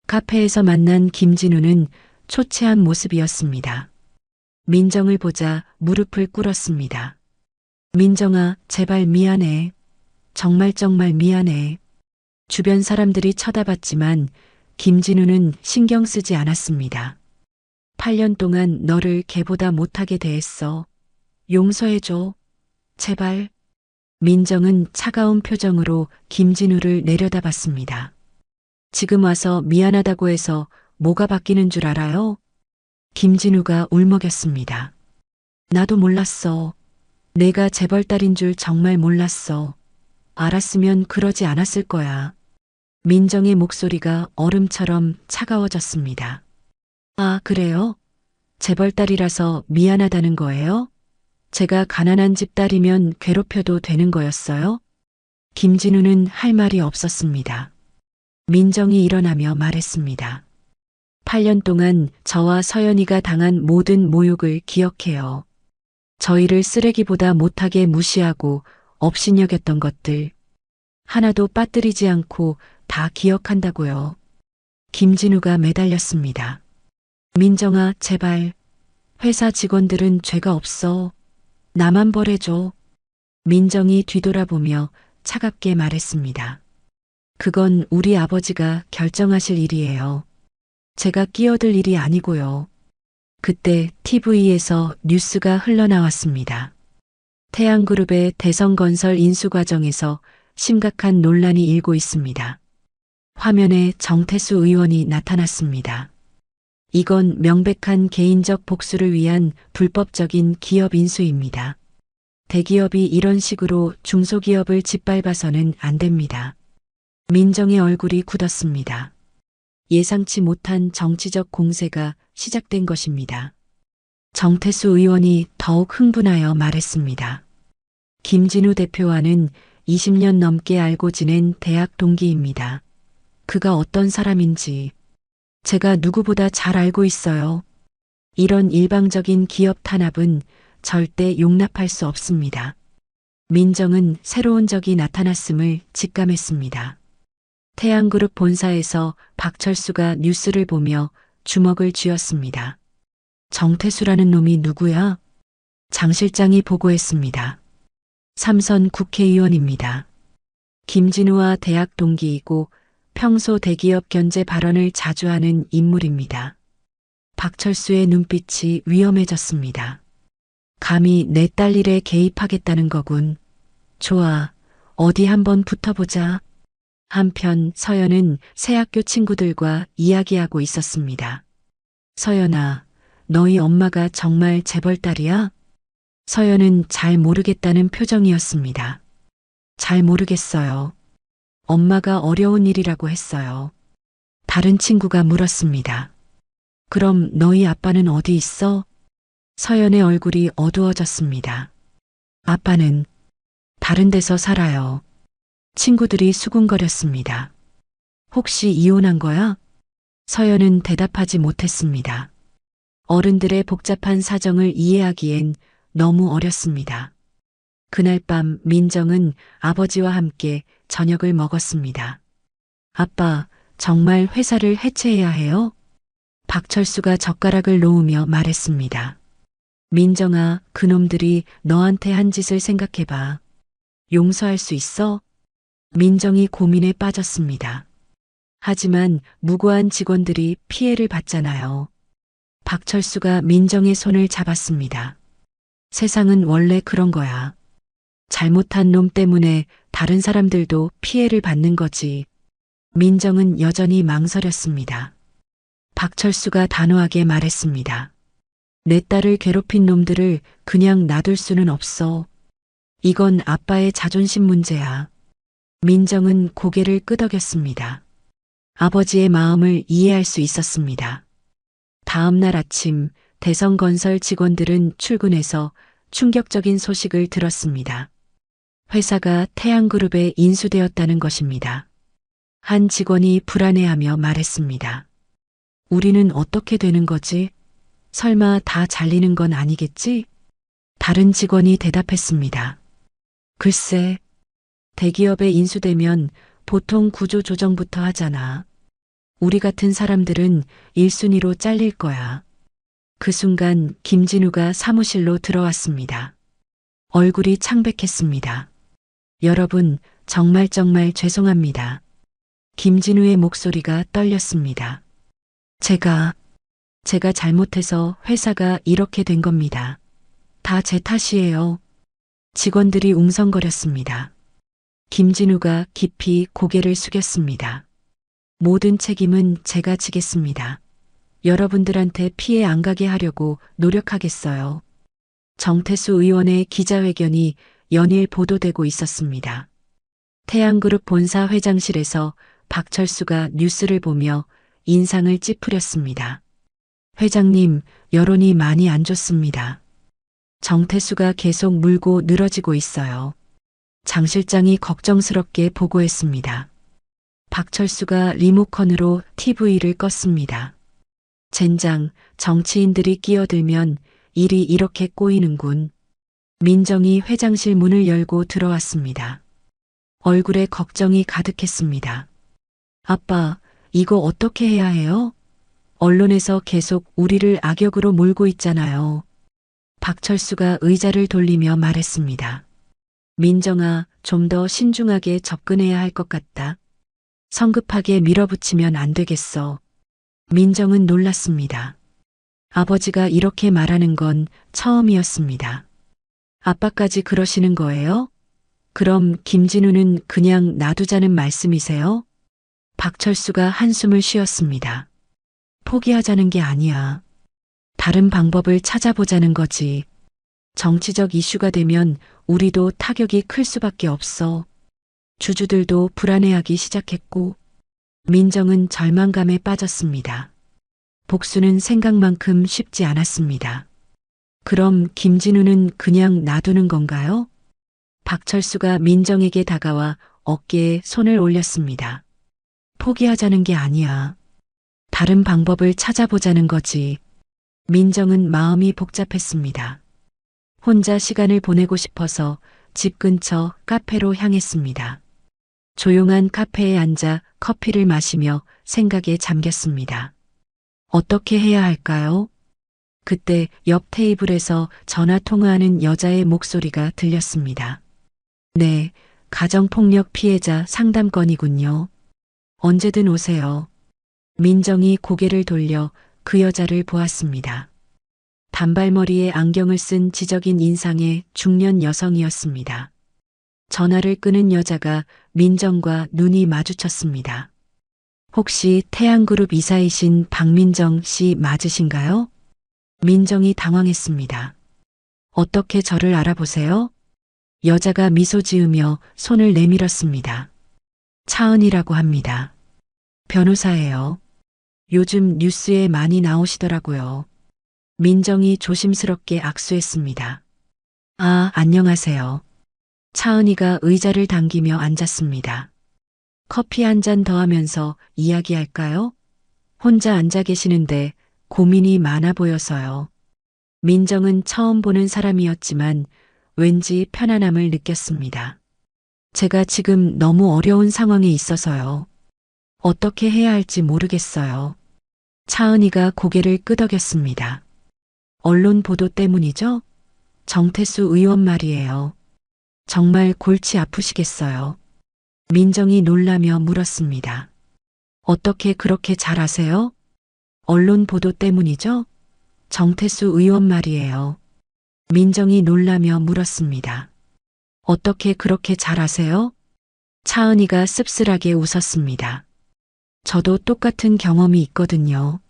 카페에서 만난 김진우는 초췌한 모습이었습니다. 민정을 보자 무릎을 꿇었습니다. 민정아, 제발 미안해. 정말 미안해. 주변 사람들이 쳐다봤지만 김진우는 신경 쓰지 않았습니다. 8년 동안 너를 개보다 못하게 대했어. 용서해줘. 제발. 민정은 차가운 표정으로 김진우를 내려다봤습니다. 지금 와서 미안하다고 해서 뭐가 바뀌는 줄 알아요? 김진우가 울먹였습니다. 나도 몰랐어. 내가 재벌딸인 줄 정말 몰랐어. 알았으면 그러지 않았을 거야. 민정의 목소리가 얼음처럼 차가워졌습니다. 아, 그래요? 재벌딸이라서 미안하다는 거예요? 제가 가난한 집 딸이면 괴롭혀도 되는 거였어요? 김진우는 할 말이 없었습니다. 민정이 일어나며 말했습니다. 8년 동안 저와 서연이가 당한 모든 모욕을 기억해요. 저희를 쓰레기보다 못하게 무시하고 업신여겼던 것들. 하나도 빠뜨리지 않고 다 기억한다고요. 김진우가 매달렸습니다. 민정아, 제발. 회사 직원들은 죄가 없어. 나만 벌해줘. 민정이 뒤돌아보며 차갑게 말했습니다. 그건 우리 아버지가 결정하실 일이에요. 제가 끼어들 일이 아니고요. 그때 TV에서 뉴스가 흘러나왔습니다. 태양그룹의 대성건설 인수 과정에서 심각한 논란이 일고 있습니다. 화면에 정태수 의원이 나타났습니다. 이건 명백한 개인적 복수를 위한 불법적인 기업 인수입니다. 대기업이 이런 식으로 중소기업을 짓밟아서는 안 됩니다. 민정의 얼굴이 굳었습니다. 예상치 못한 정치적 공세가 시작된 것입니다. 정태수 의원이 더욱 흥분하여 말했습니다. 김진우 대표와는 20년 넘게 알고 지낸 대학 동기입니다. 그가 어떤 사람인지 제가 누구보다 잘 알고 있어요. 이런 일방적인 기업 탄압은 절대 용납할 수 없습니다. 민정은 새로운 적이 나타났음을 직감했습니다. 태양그룹 본사에서 박철수가 뉴스를 보며 주먹을 쥐었습니다. 정태수라는 놈이 누구야? 장 실장이 보고했습니다. 삼선 국회의원입니다. 김진우와 대학 동기이고 평소 대기업 견제 발언을 자주 하는 인물입니다. 박철수의 눈빛이 위험해졌습니다. 감히 내 딸 일에 개입하겠다는 거군. 좋아, 어디 한번 붙어보자. 한편 서연은 새 학교 친구들과 이야기하고 있었습니다. 서연아, 너희 엄마가 정말 재벌딸이야? 서연은 잘 모르겠다는 표정이었습니다. 잘 모르겠어요. 엄마가 어려운 일이라고 했어요. 다른 친구가 물었습니다. 그럼 너희 아빠는 어디 있어? 서연의 얼굴이 어두워졌습니다. 아빠는 다른 데서 살아요. 친구들이 수군거렸습니다. 혹시 이혼한 거야? 서연은 대답하지 못했습니다. 어른들의 복잡한 사정을 이해하기엔 너무 어렸습니다. 그날 밤 민정은 아버지와 함께 저녁을 먹었습니다. 아빠, 정말 회사를 해체해야 해요? 박철수가 젓가락을 놓으며 말했습니다. 민정아, 그놈들이 너한테 한 짓을 생각해봐. 용서할 수 있어? 민정이 고민에 빠졌습니다. 하지만 무고한 직원들이 피해를 봤잖아요. 박철수가 민정의 손을 잡았습니다. 세상은 원래 그런 거야. 잘못한 놈 때문에 다른 사람들도 피해를 받는 거지. 민정은 여전히 망설였습니다. 박철수가 단호하게 말했습니다. 내 딸을 괴롭힌 놈들을 그냥 놔둘 수는 없어. 이건 아빠의 자존심 문제야. 민정은 고개를 끄덕였습니다. 아버지의 마음을 이해할 수 있었습니다. 다음 날 아침 대성건설 직원들은 출근해서 충격적인 소식을 들었습니다. 회사가 태양그룹에 인수되었다는 것입니다. 한 직원이 불안해하며 말했습니다. 우리는 어떻게 되는 거지? 설마 다 잘리는 건 아니겠지? 다른 직원이 대답했습니다. 글쎄, 대기업에 인수되면 보통 구조 조정부터 하잖아. 우리 같은 사람들은 1순위로 잘릴 거야. 그 순간 김진우가 사무실로 들어왔습니다. 얼굴이 창백했습니다. 여러분, 정말 죄송합니다. 김진우의 목소리가 떨렸습니다. 제가 잘못해서 회사가 이렇게 된 겁니다. 다 제 탓이에요. 직원들이 웅성거렸습니다. 김진우가 깊이 고개를 숙였습니다. 모든 책임은 제가 지겠습니다. 여러분들한테 피해 안 가게 하려고 노력하겠어요. 정태수 의원의 기자회견이 연일 보도되고 있었습니다. 태양그룹 본사 회장실에서 박철수가 뉴스를 보며 인상을 찌푸렸습니다. 회장님, 여론이 많이 안 좋습니다. 정태수가 계속 물고 늘어지고 있어요. 장 실장이 걱정스럽게 보고했습니다. 박철수가 리모컨으로 TV를 껐습니다. 젠장, 정치인들이 끼어들면 일이 이렇게 꼬이는군. 민정이 회장실 문을 열고 들어왔습니다. 얼굴에 걱정이 가득했습니다. 아빠, 이거 어떻게 해야 해요? 언론에서 계속 우리를 악역으로 몰고 있잖아요. 박철수가 의자를 돌리며 말했습니다. 민정아, 좀 더 신중하게 접근해야 할 것 같다. 성급하게 밀어붙이면 안 되겠어. 민정은 놀랐습니다. 아버지가 이렇게 말하는 건 처음이었습니다. 아빠까지 그러시는 거예요? 그럼 김진우는 그냥 놔두자는 말씀이세요? 박철수가 한숨을 쉬었습니다. 포기하자는 게 아니야. 다른 방법을 찾아보자는 거지. 정치적 이슈가 되면 우리도 타격이 클 수밖에 없어. 주주들도 불안해하기 시작했고, 민정은 절망감에 빠졌습니다. 복수는 생각만큼 쉽지 않았습니다. 그럼 김진우는 그냥 놔두는 건가요? 박철수가 민정에게 다가와 어깨에 손을 올렸습니다. 포기하자는 게 아니야. 다른 방법을 찾아보자는 거지. 민정은 마음이 복잡했습니다. 혼자 시간을 보내고 싶어서 집 근처 카페로 향했습니다. 조용한 카페에 앉아 커피를 마시며 생각에 잠겼습니다. 어떻게 해야 할까요? 그때 옆 테이블에서 전화 통화하는 여자의 목소리가 들렸습니다. 네, 가정폭력 피해자 상담건이군요. 언제든 오세요. 민정이 고개를 돌려 그 여자를 보았습니다. 단발머리에 안경을 쓴 지적인 인상의 중년 여성이었습니다. 전화를 끄는 여자가 민정과 눈이 마주쳤습니다. 혹시 태양그룹 이사이신 박민정 씨 맞으신가요? 민정이 당황했습니다. 어떻게 저를 알아보세요? 여자가 미소 지으며 손을 내밀었습니다. 차은이라고 합니다. 변호사예요. 요즘 뉴스에 많이 나오시더라고요. 민정이 조심스럽게 악수했습니다. 아, 안녕하세요. 차은이가 의자를 당기며 앉았습니다. 커피 한 잔 더 하면서 이야기할까요? 혼자 앉아 계시는데 고민이 많아 보여서요. 민정은 처음 보는 사람이었지만 왠지 편안함을 느꼈습니다. 제가 지금 너무 어려운 상황에 있어서요. 어떻게 해야 할지 모르겠어요. 차은이가 고개를 끄덕였습니다. 언론 보도 때문이죠? 정태수 의원 말이에요. 정말 골치 아프시겠어요. 민정이 놀라며 물었습니다. 어떻게 그렇게 잘 아세요? 언론 보도 때문이죠? 정태수 의원 말이에요. 민정이 놀라며 물었습니다. 어떻게 그렇게 잘 아세요? 차은이가 씁쓸하게 웃었습니다. 저도 똑같은 경험이 있거든요.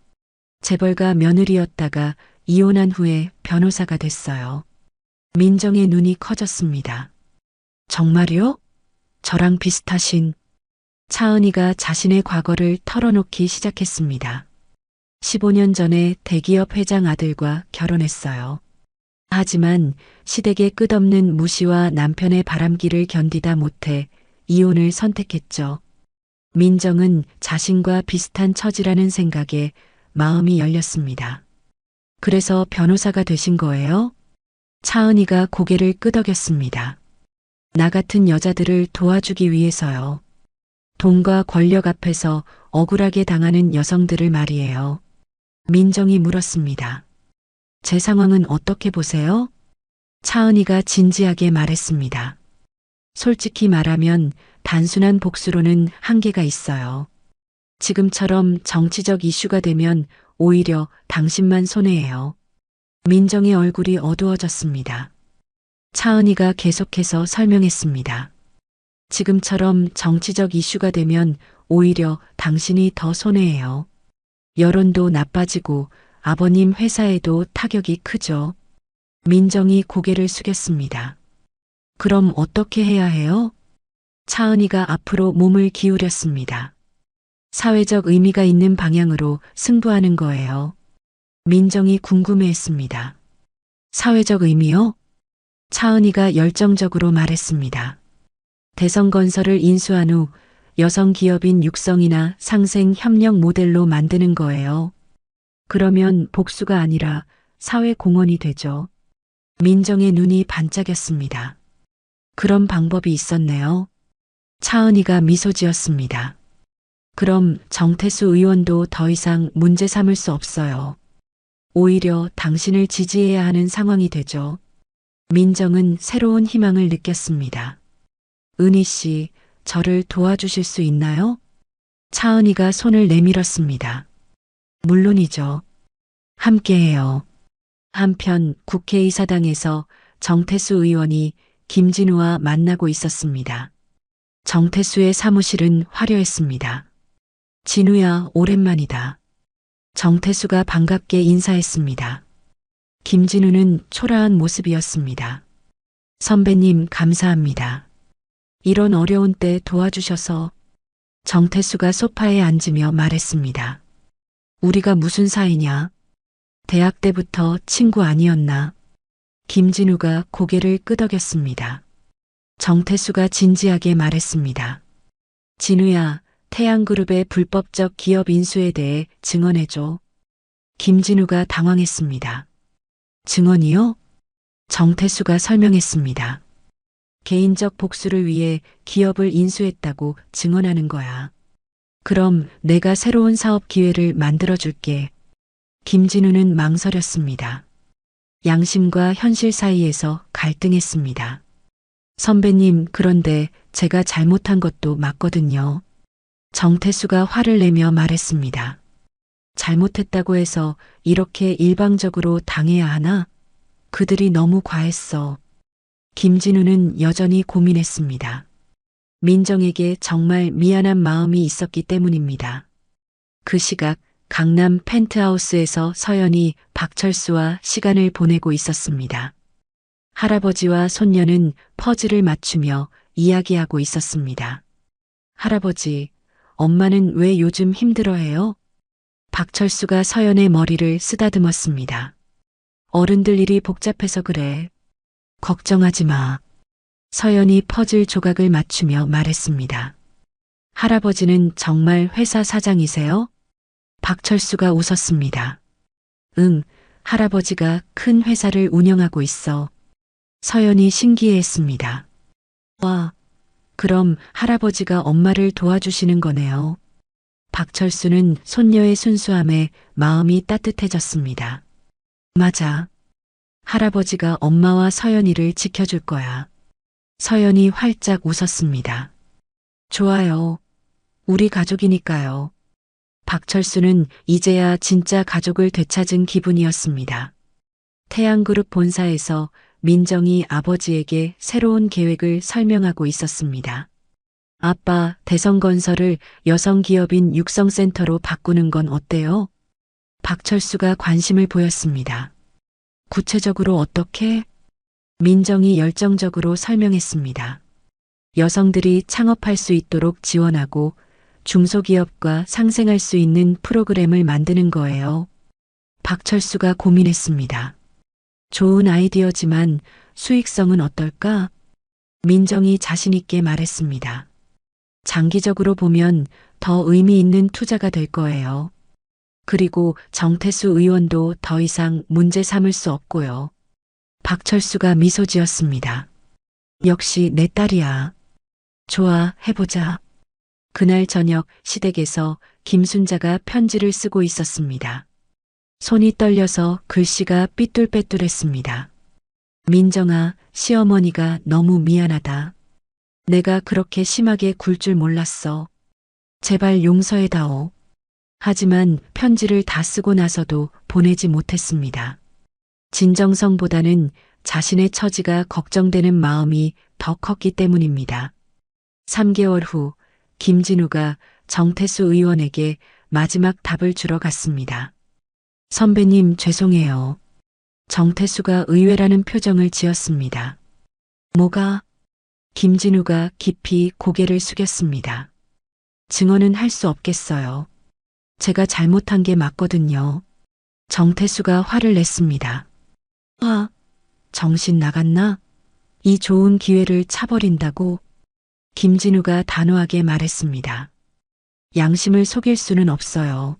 재벌가 며느리였다가 이혼한 후에 변호사가 됐어요. 민정의 눈이 커졌습니다. 정말요? 저랑 비슷하신. 차은이가 자신의 과거를 털어놓기 시작했습니다. 15년 전에 대기업 회장 아들과 결혼했어요. 하지만 시댁의 끝없는 무시와 남편의 바람기를 견디다 못해 이혼을 선택했죠. 민정은 자신과 비슷한 처지라는 생각에 마음이 열렸습니다. 그래서 변호사가 되신 거예요? 차은이가 고개를 끄덕였습니다. 나 같은 여자들을 도와주기 위해서요. 돈과 권력 앞에서 억울하게 당하는 여성들을 말이에요. 민정이 물었습니다. 제 상황은 어떻게 보세요? 차은이가 진지하게 말했습니다. 솔직히 말하면 단순한 복수로는 한계가 있어요. 지금처럼 정치적 이슈가 되면 오히려 당신만 손해예요. 민정의 얼굴이 어두워졌습니다. 차은이가 계속해서 설명했습니다. 지금처럼 정치적 이슈가 되면 오히려 당신이 더 손해예요. 여론도 나빠지고 아버님 회사에도 타격이 크죠. 민정이 고개를 숙였습니다. 그럼 어떻게 해야 해요? 차은이가 앞으로 몸을 기울였습니다. 사회적 의미가 있는 방향으로 승부하는 거예요. 민정이 궁금해했습니다. 사회적 의미요? 차은이가 열정적으로 말했습니다. 대성건설을 인수한 후 여성 기업인 육성이나 상생 협력 모델로 만드는 거예요. 그러면 복수가 아니라 사회 공헌이 되죠. 민정의 눈이 반짝였습니다. 그런 방법이 있었네요. 차은이가 미소 지었습니다. 그럼 정태수 의원도 더 이상 문제 삼을 수 없어요. 오히려 당신을 지지해야 하는 상황이 되죠. 민정은 새로운 희망을 느꼈습니다. 은희 씨, 저를 도와주실 수 있나요? 차은이가 손을 내밀었습니다. 물론이죠. 함께해요. 한편 국회의사당에서 정태수 의원이 김진우와 만나고 있었습니다. 정태수의 사무실은 화려했습니다. 진우야, 오랜만이다. 정태수가 반갑게 인사했습니다. 김진우는 초라한 모습이었습니다. 선배님, 감사합니다. 이런 어려운 때 도와주셔서. 정태수가 소파에 앉으며 말했습니다. 우리가 무슨 사이냐? 대학 때부터 친구 아니었나? 김진우가 고개를 끄덕였습니다. 정태수가 진지하게 말했습니다. 진우야, 태양그룹의 불법적 기업 인수에 대해 증언해줘. 김진우가 당황했습니다. 증언이요? 정태수가 설명했습니다. 개인적 복수를 위해 기업을 인수했다고 증언하는 거야. 그럼 내가 새로운 사업 기회를 만들어줄게. 김진우는 망설였습니다. 양심과 현실 사이에서 갈등했습니다. 선배님, 그런데 제가 잘못한 것도 맞거든요. 정태수가 화를 내며 말했습니다. 잘못했다고 해서 이렇게 일방적으로 당해야 하나? 그들이 너무 과했어. 김진우는 여전히 고민했습니다. 민정에게 정말 미안한 마음이 있었기 때문입니다. 그 시각 강남 펜트하우스에서 서연이 박철수와 시간을 보내고 있었습니다. 할아버지와 손녀는 퍼즐을 맞추며 이야기하고 있었습니다. 할아버지, 엄마는 왜 요즘 힘들어해요? 박철수가 서연의 머리를 쓰다듬었습니다. 어른들 일이 복잡해서 그래. 걱정하지 마. 서연이 퍼즐 조각을 맞추며 말했습니다. 할아버지는 정말 회사 사장이세요? 박철수가 웃었습니다. 응, 할아버지가 큰 회사를 운영하고 있어. 서연이 신기해했습니다. 와, 그럼 할아버지가 엄마를 도와주시는 거네요. 박철수는 손녀의 순수함에 마음이 따뜻해졌습니다. 맞아. 할아버지가 엄마와 서연이를 지켜줄 거야. 서연이 활짝 웃었습니다. 좋아요. 우리 가족이니까요. 박철수는 이제야 진짜 가족을 되찾은 기분이었습니다. 태양그룹 본사에서 민정이 아버지에게 새로운 계획을 설명하고 있었습니다. 아빠, 대성건설을 여성기업인 육성센터로 바꾸는 건 어때요? 박철수가 관심을 보였습니다. 구체적으로 어떻게? 민정이 열정적으로 설명했습니다. 여성들이 창업할 수 있도록 지원하고 중소기업과 상생할 수 있는 프로그램을 만드는 거예요. 박철수가 고민했습니다. 좋은 아이디어지만 수익성은 어떨까? 민정이 자신있게 말했습니다. 장기적으로 보면 더 의미 있는 투자가 될 거예요. 그리고 정태수 의원도 더 이상 문제 삼을 수 없고요. 박철수가 미소 지었습니다. 역시 내 딸이야. 좋아, 해보자. 그날 저녁 시댁에서 김순자가 편지를 쓰고 있었습니다. 손이 떨려서 글씨가 삐뚤빼뚤했습니다. 민정아, 시어머니가 너무 미안하다. 내가 그렇게 심하게 굴 줄 몰랐어. 제발 용서해다오. 하지만 편지를 다 쓰고 나서도 보내지 못했습니다. 진정성보다는 자신의 처지가 걱정되는 마음이 더 컸기 때문입니다. 3개월 후 김진우가 정태수 의원에게 마지막 답을 주러 갔습니다. 선배님, 죄송해요. 정태수가 의외라는 표정을 지었습니다. 뭐가? 김진우가 깊이 고개를 숙였습니다. 증언은 할 수 없겠어요. 제가 잘못한 게 맞거든요. 정태수가 화를 냈습니다. 화? 정신 나갔나? 이 좋은 기회를 차버린다고? 김진우가 단호하게 말했습니다. 양심을 속일 수는 없어요.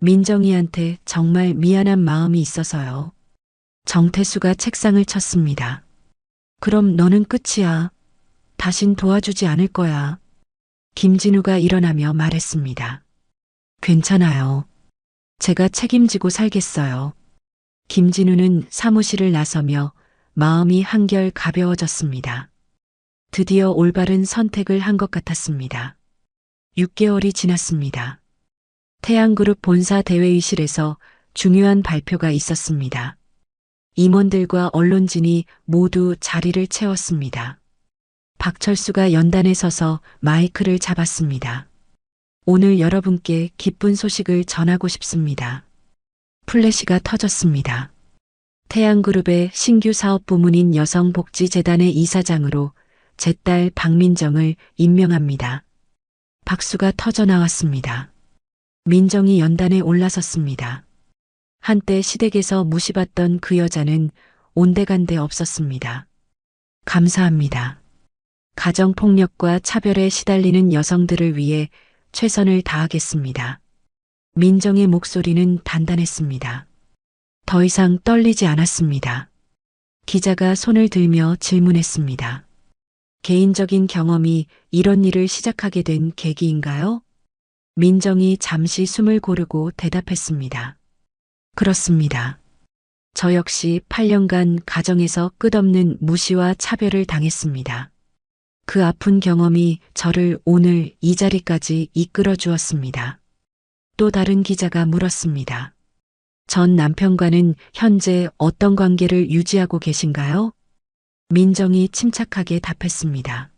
민정이한테 정말 미안한 마음이 있어서요. 정태수가 책상을 쳤습니다. 그럼 너는 끝이야. 다신 도와주지 않을 거야. 김진우가 일어나며 말했습니다. 괜찮아요. 제가 책임지고 살겠어요. 김진우는 사무실을 나서며 마음이 한결 가벼워졌습니다. 드디어 올바른 선택을 한 것 같았습니다. 6개월이 지났습니다. 태양그룹 본사 대회의실에서 중요한 발표가 있었습니다. 임원들과 언론진이 모두 자리를 채웠습니다. 박철수가 연단에 서서 마이크를 잡았습니다. 오늘 여러분께 기쁜 소식을 전하고 싶습니다. 플래시가 터졌습니다. 태양그룹의 신규 사업 부문인 여성복지재단의 이사장으로 제 딸 박민정을 임명합니다. 박수가 터져 나왔습니다. 민정이 연단에 올라섰습니다. 한때 시댁에서 무시받던 그 여자는 온데간데 없었습니다. 감사합니다. 가정폭력과 차별에 시달리는 여성들을 위해 최선을 다하겠습니다. 민정의 목소리는 단단했습니다. 더 이상 떨리지 않았습니다. 기자가 손을 들며 질문했습니다. 개인적인 경험이 이런 일을 시작하게 된 계기인가요? 민정이 잠시 숨을 고르고 대답했습니다. 그렇습니다. 저 역시 8년간 가정에서 끝없는 무시와 차별을 당했습니다. 그 아픈 경험이 저를 오늘 이 자리까지 이끌어 주었습니다. 또 다른 기자가 물었습니다. 전 남편과는 현재 어떤 관계를 유지하고 계신가요? 민정이 침착하게 답했습니다.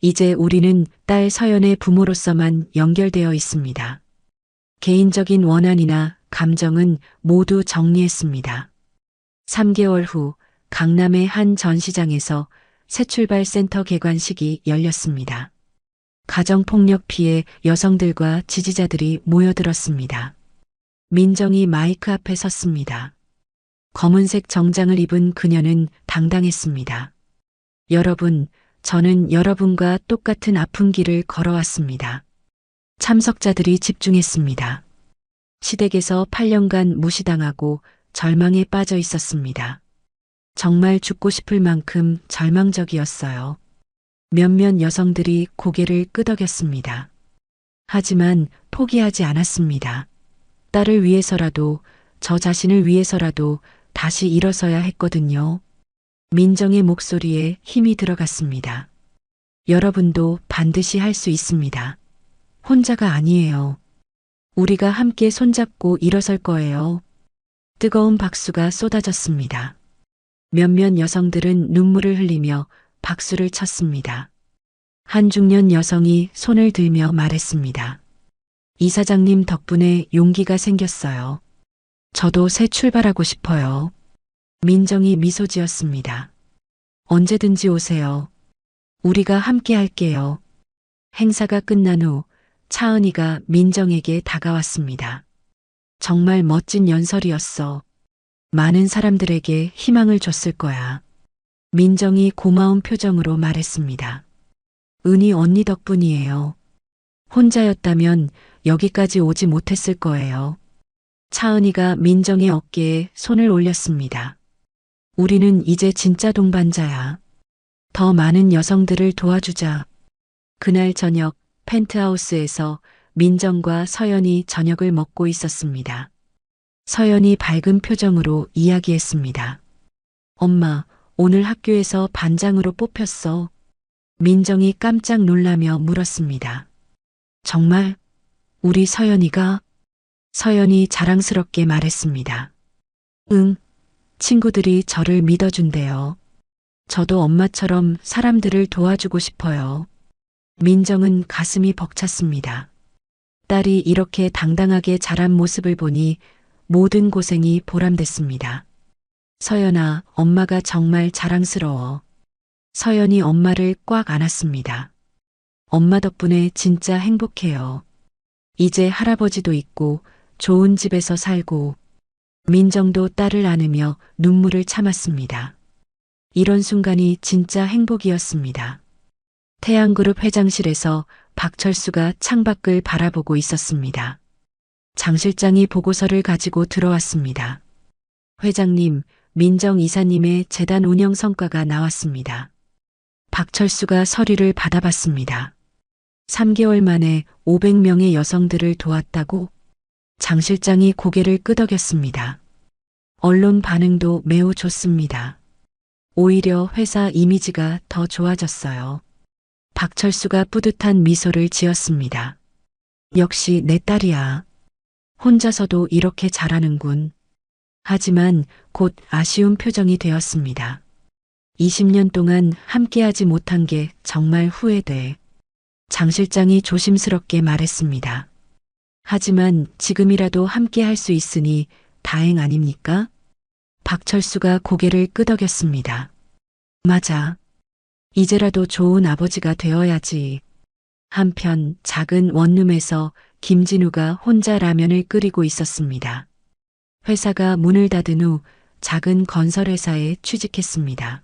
이제 우리는 딸 서연의 부모로서만 연결되어 있습니다. 개인적인 원한이나 감정은 모두 정리했습니다. 3개월 후 강남의 한 전시장에서 새출발센터 개관식이 열렸습니다. 가정폭력 피해 여성들과 지지자들이 모여들었습니다. 민정이 마이크 앞에 섰습니다. 검은색 정장을 입은 그녀는 당당했습니다. 여러분, 저는 여러분과 똑같은 아픈 길을 걸어왔습니다. 참석자들이 집중했습니다. 시댁에서 8년간 무시당하고 절망에 빠져 있었습니다. 정말 죽고 싶을 만큼 절망적이었어요. 몇몇 여성들이 고개를 끄덕였습니다. 하지만 포기하지 않았습니다. 딸을 위해서라도, 저 자신을 위해서라도 다시 일어서야 했거든요. 민정의 목소리에 힘이 들어갔습니다. 여러분도 반드시 할 수 있습니다. 혼자가 아니에요. 우리가 함께 손잡고 일어설 거예요. 뜨거운 박수가 쏟아졌습니다. 몇몇 여성들은 눈물을 흘리며 박수를 쳤습니다. 한 중년 여성이 손을 들며 말했습니다. 이사장님 덕분에 용기가 생겼어요. 저도 새 출발하고 싶어요. 민정이 미소 지었습니다. 언제든지 오세요. 우리가 함께 할게요. 행사가 끝난 후 차은이가 민정에게 다가왔습니다. 정말 멋진 연설이었어. 많은 사람들에게 희망을 줬을 거야. 민정이 고마운 표정으로 말했습니다. 은희 언니 덕분이에요. 혼자였다면 여기까지 오지 못했을 거예요. 차은이가 민정의 어깨에 손을 올렸습니다. 우리는 이제 진짜 동반자야. 더 많은 여성들을 도와주자. 그날 저녁 펜트하우스에서 민정과 서연이 저녁을 먹고 있었습니다. 서연이 밝은 표정으로 이야기했습니다. 엄마, 오늘 학교에서 반장으로 뽑혔어. 민정이 깜짝 놀라며 물었습니다. 정말? 우리 서연이가? 서연이 자랑스럽게 말했습니다. 응, 친구들이 저를 믿어준대요. 저도 엄마처럼 사람들을 도와주고 싶어요. 민정은 가슴이 벅찼습니다. 딸이 이렇게 당당하게 자란 모습을 보니 모든 고생이 보람됐습니다. 서연아, 엄마가 정말 자랑스러워. 서연이 엄마를 꽉 안았습니다. 엄마 덕분에 진짜 행복해요. 이제 할아버지도 있고 좋은 집에서 살고. 민정도 딸을 안으며 눈물을 참았습니다. 이런 순간이 진짜 행복이었습니다. 태양그룹 회장실에서 박철수가 창밖을 바라보고 있었습니다. 장 실장이 보고서를 가지고 들어왔습니다. 회장님, 민정 이사님의 재단 운영 성과가 나왔습니다. 박철수가 서류를 받아봤습니다. 3개월 만에 500명의 여성들을 도왔다고? 장 실장이 고개를 끄덕였습니다. 언론 반응도 매우 좋습니다. 오히려 회사 이미지가 더 좋아졌어요. 박철수가 뿌듯한 미소를 지었습니다. 역시 내 딸이야. 혼자서도 이렇게 잘하는군. 하지만 곧 아쉬운 표정이 되었습니다. 20년 동안 함께하지 못한 게 정말 후회돼. 장 실장이 조심스럽게 말했습니다. 하지만 지금이라도 함께할 수 있으니 다행 아닙니까? 박철수가 고개를 끄덕였습니다. 맞아. 이제라도 좋은 아버지가 되어야지. 한편 작은 원룸에서 김진우가 혼자 라면을 끓이고 있었습니다. 회사가 문을 닫은 후 작은 건설회사에 취직했습니다.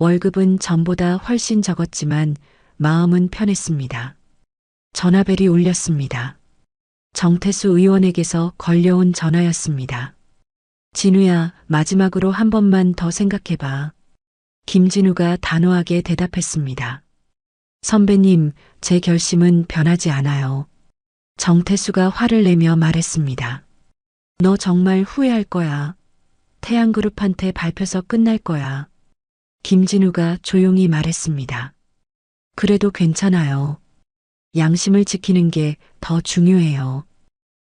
월급은 전보다 훨씬 적었지만 마음은 편했습니다. 전화벨이 울렸습니다. 정태수 의원에게서 걸려온 전화였습니다. 진우야, 마지막으로 한 번만 더 생각해봐. 김진우가 단호하게 대답했습니다. 선배님, 제 결심은 변하지 않아요. 정태수가 화를 내며 말했습니다. 너 정말 후회할 거야. 태양그룹한테 밟혀서 끝날 거야. 김진우가 조용히 말했습니다. 그래도 괜찮아요. 양심을 지키는 게 더 중요해요.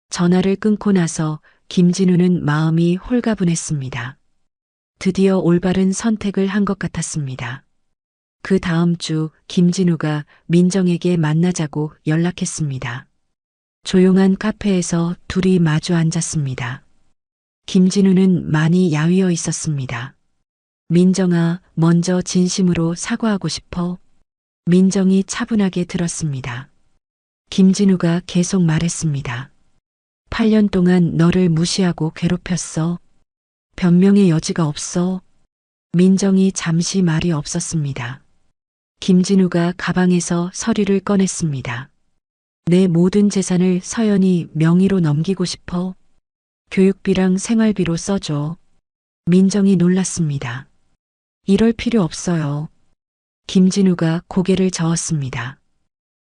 전화를 끊고 나서 김진우는 마음이 홀가분했습니다. 드디어 올바른 선택을 한 것 같았습니다. 그 다음 주 김진우가 민정에게 만나자고 연락했습니다. 조용한 카페에서 둘이 마주 앉았습니다. 김진우는 많이 야위어 있었습니다. 민정아, 먼저 진심으로 사과하고 싶어. 민정이 차분하게 들었습니다. 김진우가 계속 말했습니다. 8년 동안 너를 무시하고 괴롭혔어. 변명의 여지가 없어. 민정이 잠시 말이 없었습니다. 김진우가 가방에서 서류를 꺼냈습니다. 내 모든 재산을 서연이 명의로 넘기고 싶어. 교육비랑 생활비로 써줘. 민정이 놀랐습니다. 이럴 필요 없어요. 김진우가 고개를 저었습니다.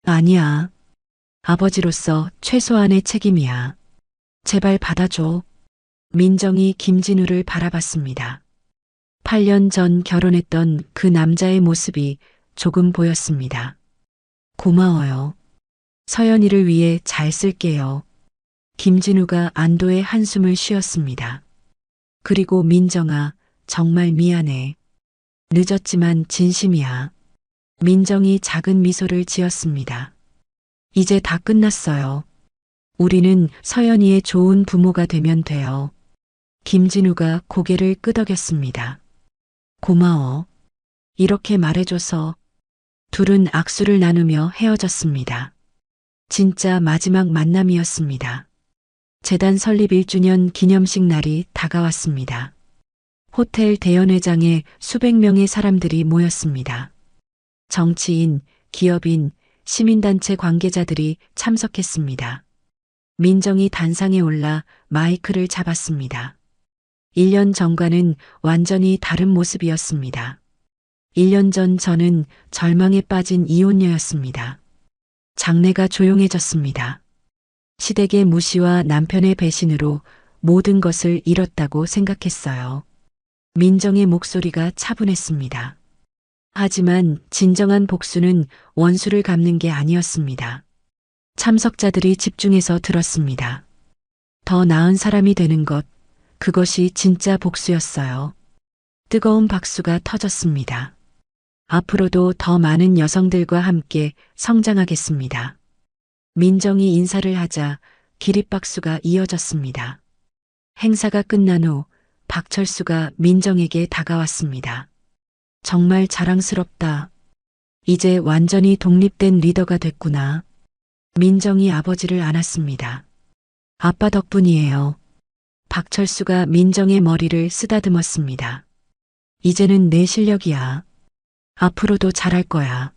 아니야. 아버지로서 최소한의 책임이야. 제발 받아줘. 민정이 김진우를 바라봤습니다. 8년 전 결혼했던 그 남자의 모습이 조금 보였습니다. 고마워요. 서연이를 위해 잘 쓸게요. 김진우가 안도의 한숨을 쉬었습니다. 그리고 민정아, 정말 미안해. 늦었지만 진심이야. 민정이 작은 미소를 지었습니다. 이제 다 끝났어요. 우리는 서연이의 좋은 부모가 되면 돼요. 김진우가 고개를 끄덕였습니다. 고마워. 이렇게 말해줘서. 둘은 악수를 나누며 헤어졌습니다. 진짜 마지막 만남이었습니다. 재단 설립 1주년 기념식 날이 다가왔습니다. 호텔 대연회장에 수백 명의 사람들이 모였습니다. 정치인, 기업인, 시민단체 관계자들이 참석했습니다. 민정이 단상에 올라 마이크를 잡았습니다. 1년 전과는 완전히 다른 모습이었습니다. 1년 전 저는 절망에 빠진 이혼녀였습니다. 장래가 조용해졌습니다. 시댁의 무시와 남편의 배신으로 모든 것을 잃었다고 생각했어요. 민정의 목소리가 차분했습니다. 하지만 진정한 복수는 원수를 갚는 게 아니었습니다. 참석자들이 집중해서 들었습니다. 더 나은 사람이 되는 것, 그것이 진짜 복수였어요. 뜨거운 박수가 터졌습니다. 앞으로도 더 많은 여성들과 함께 성장하겠습니다. 민정이 인사를 하자 기립박수가 이어졌습니다. 행사가 끝난 후 박철수가 민정에게 다가왔습니다. 정말 자랑스럽다. 이제 완전히 독립된 리더가 됐구나. 민정이 아버지를 안았습니다. 아빠 덕분이에요. 박철수가 민정의 머리를 쓰다듬었습니다. 이제는 내 실력이야. 앞으로도 잘할 거야.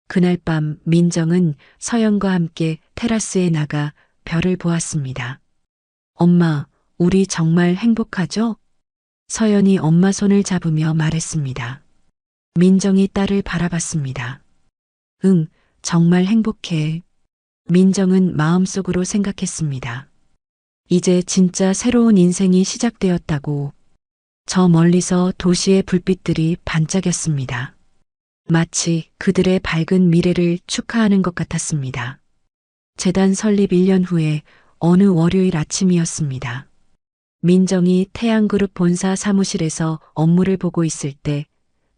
그날 밤 민정은 서연과 함께 테라스에 나가 별을 보았습니다. 엄마, 우리 정말 행복하죠? 서연이 엄마 손을 잡으며 말했습니다. 민정이 딸을 바라봤습니다. 응, 정말 행복해. 민정은 마음속으로 생각했습니다. 이제 진짜 새로운 인생이 시작되었다고. 저 멀리서 도시의 불빛들이 반짝였습니다. 마치 그들의 밝은 미래를 축하하는 것 같았습니다. 재단 설립 1년 후에 어느 월요일 아침이었습니다. 민정이 태양그룹 본사 사무실에서 업무를 보고 있을 때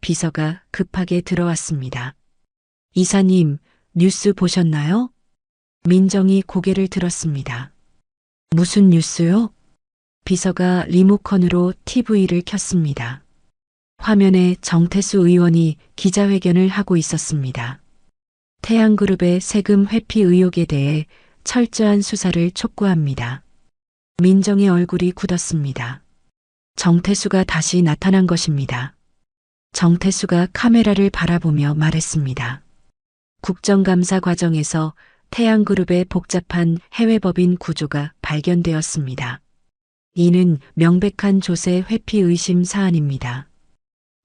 비서가 급하게 들어왔습니다. 이사님, 뉴스 보셨나요? 민정이 고개를 들었습니다. 무슨 뉴스요? 비서가 리모컨으로 TV를 켰습니다. 화면에 정태수 의원이 기자회견을 하고 있었습니다. 태양그룹의 세금 회피 의혹에 대해 철저한 수사를 촉구합니다. 민정의 얼굴이 굳었습니다. 정태수가 다시 나타난 것입니다. 정태수가 카메라를 바라보며 말했습니다. 국정감사 과정에서 태양그룹의 복잡한 해외법인 구조가 발견되었습니다. 이는 명백한 조세 회피 의심 사안입니다.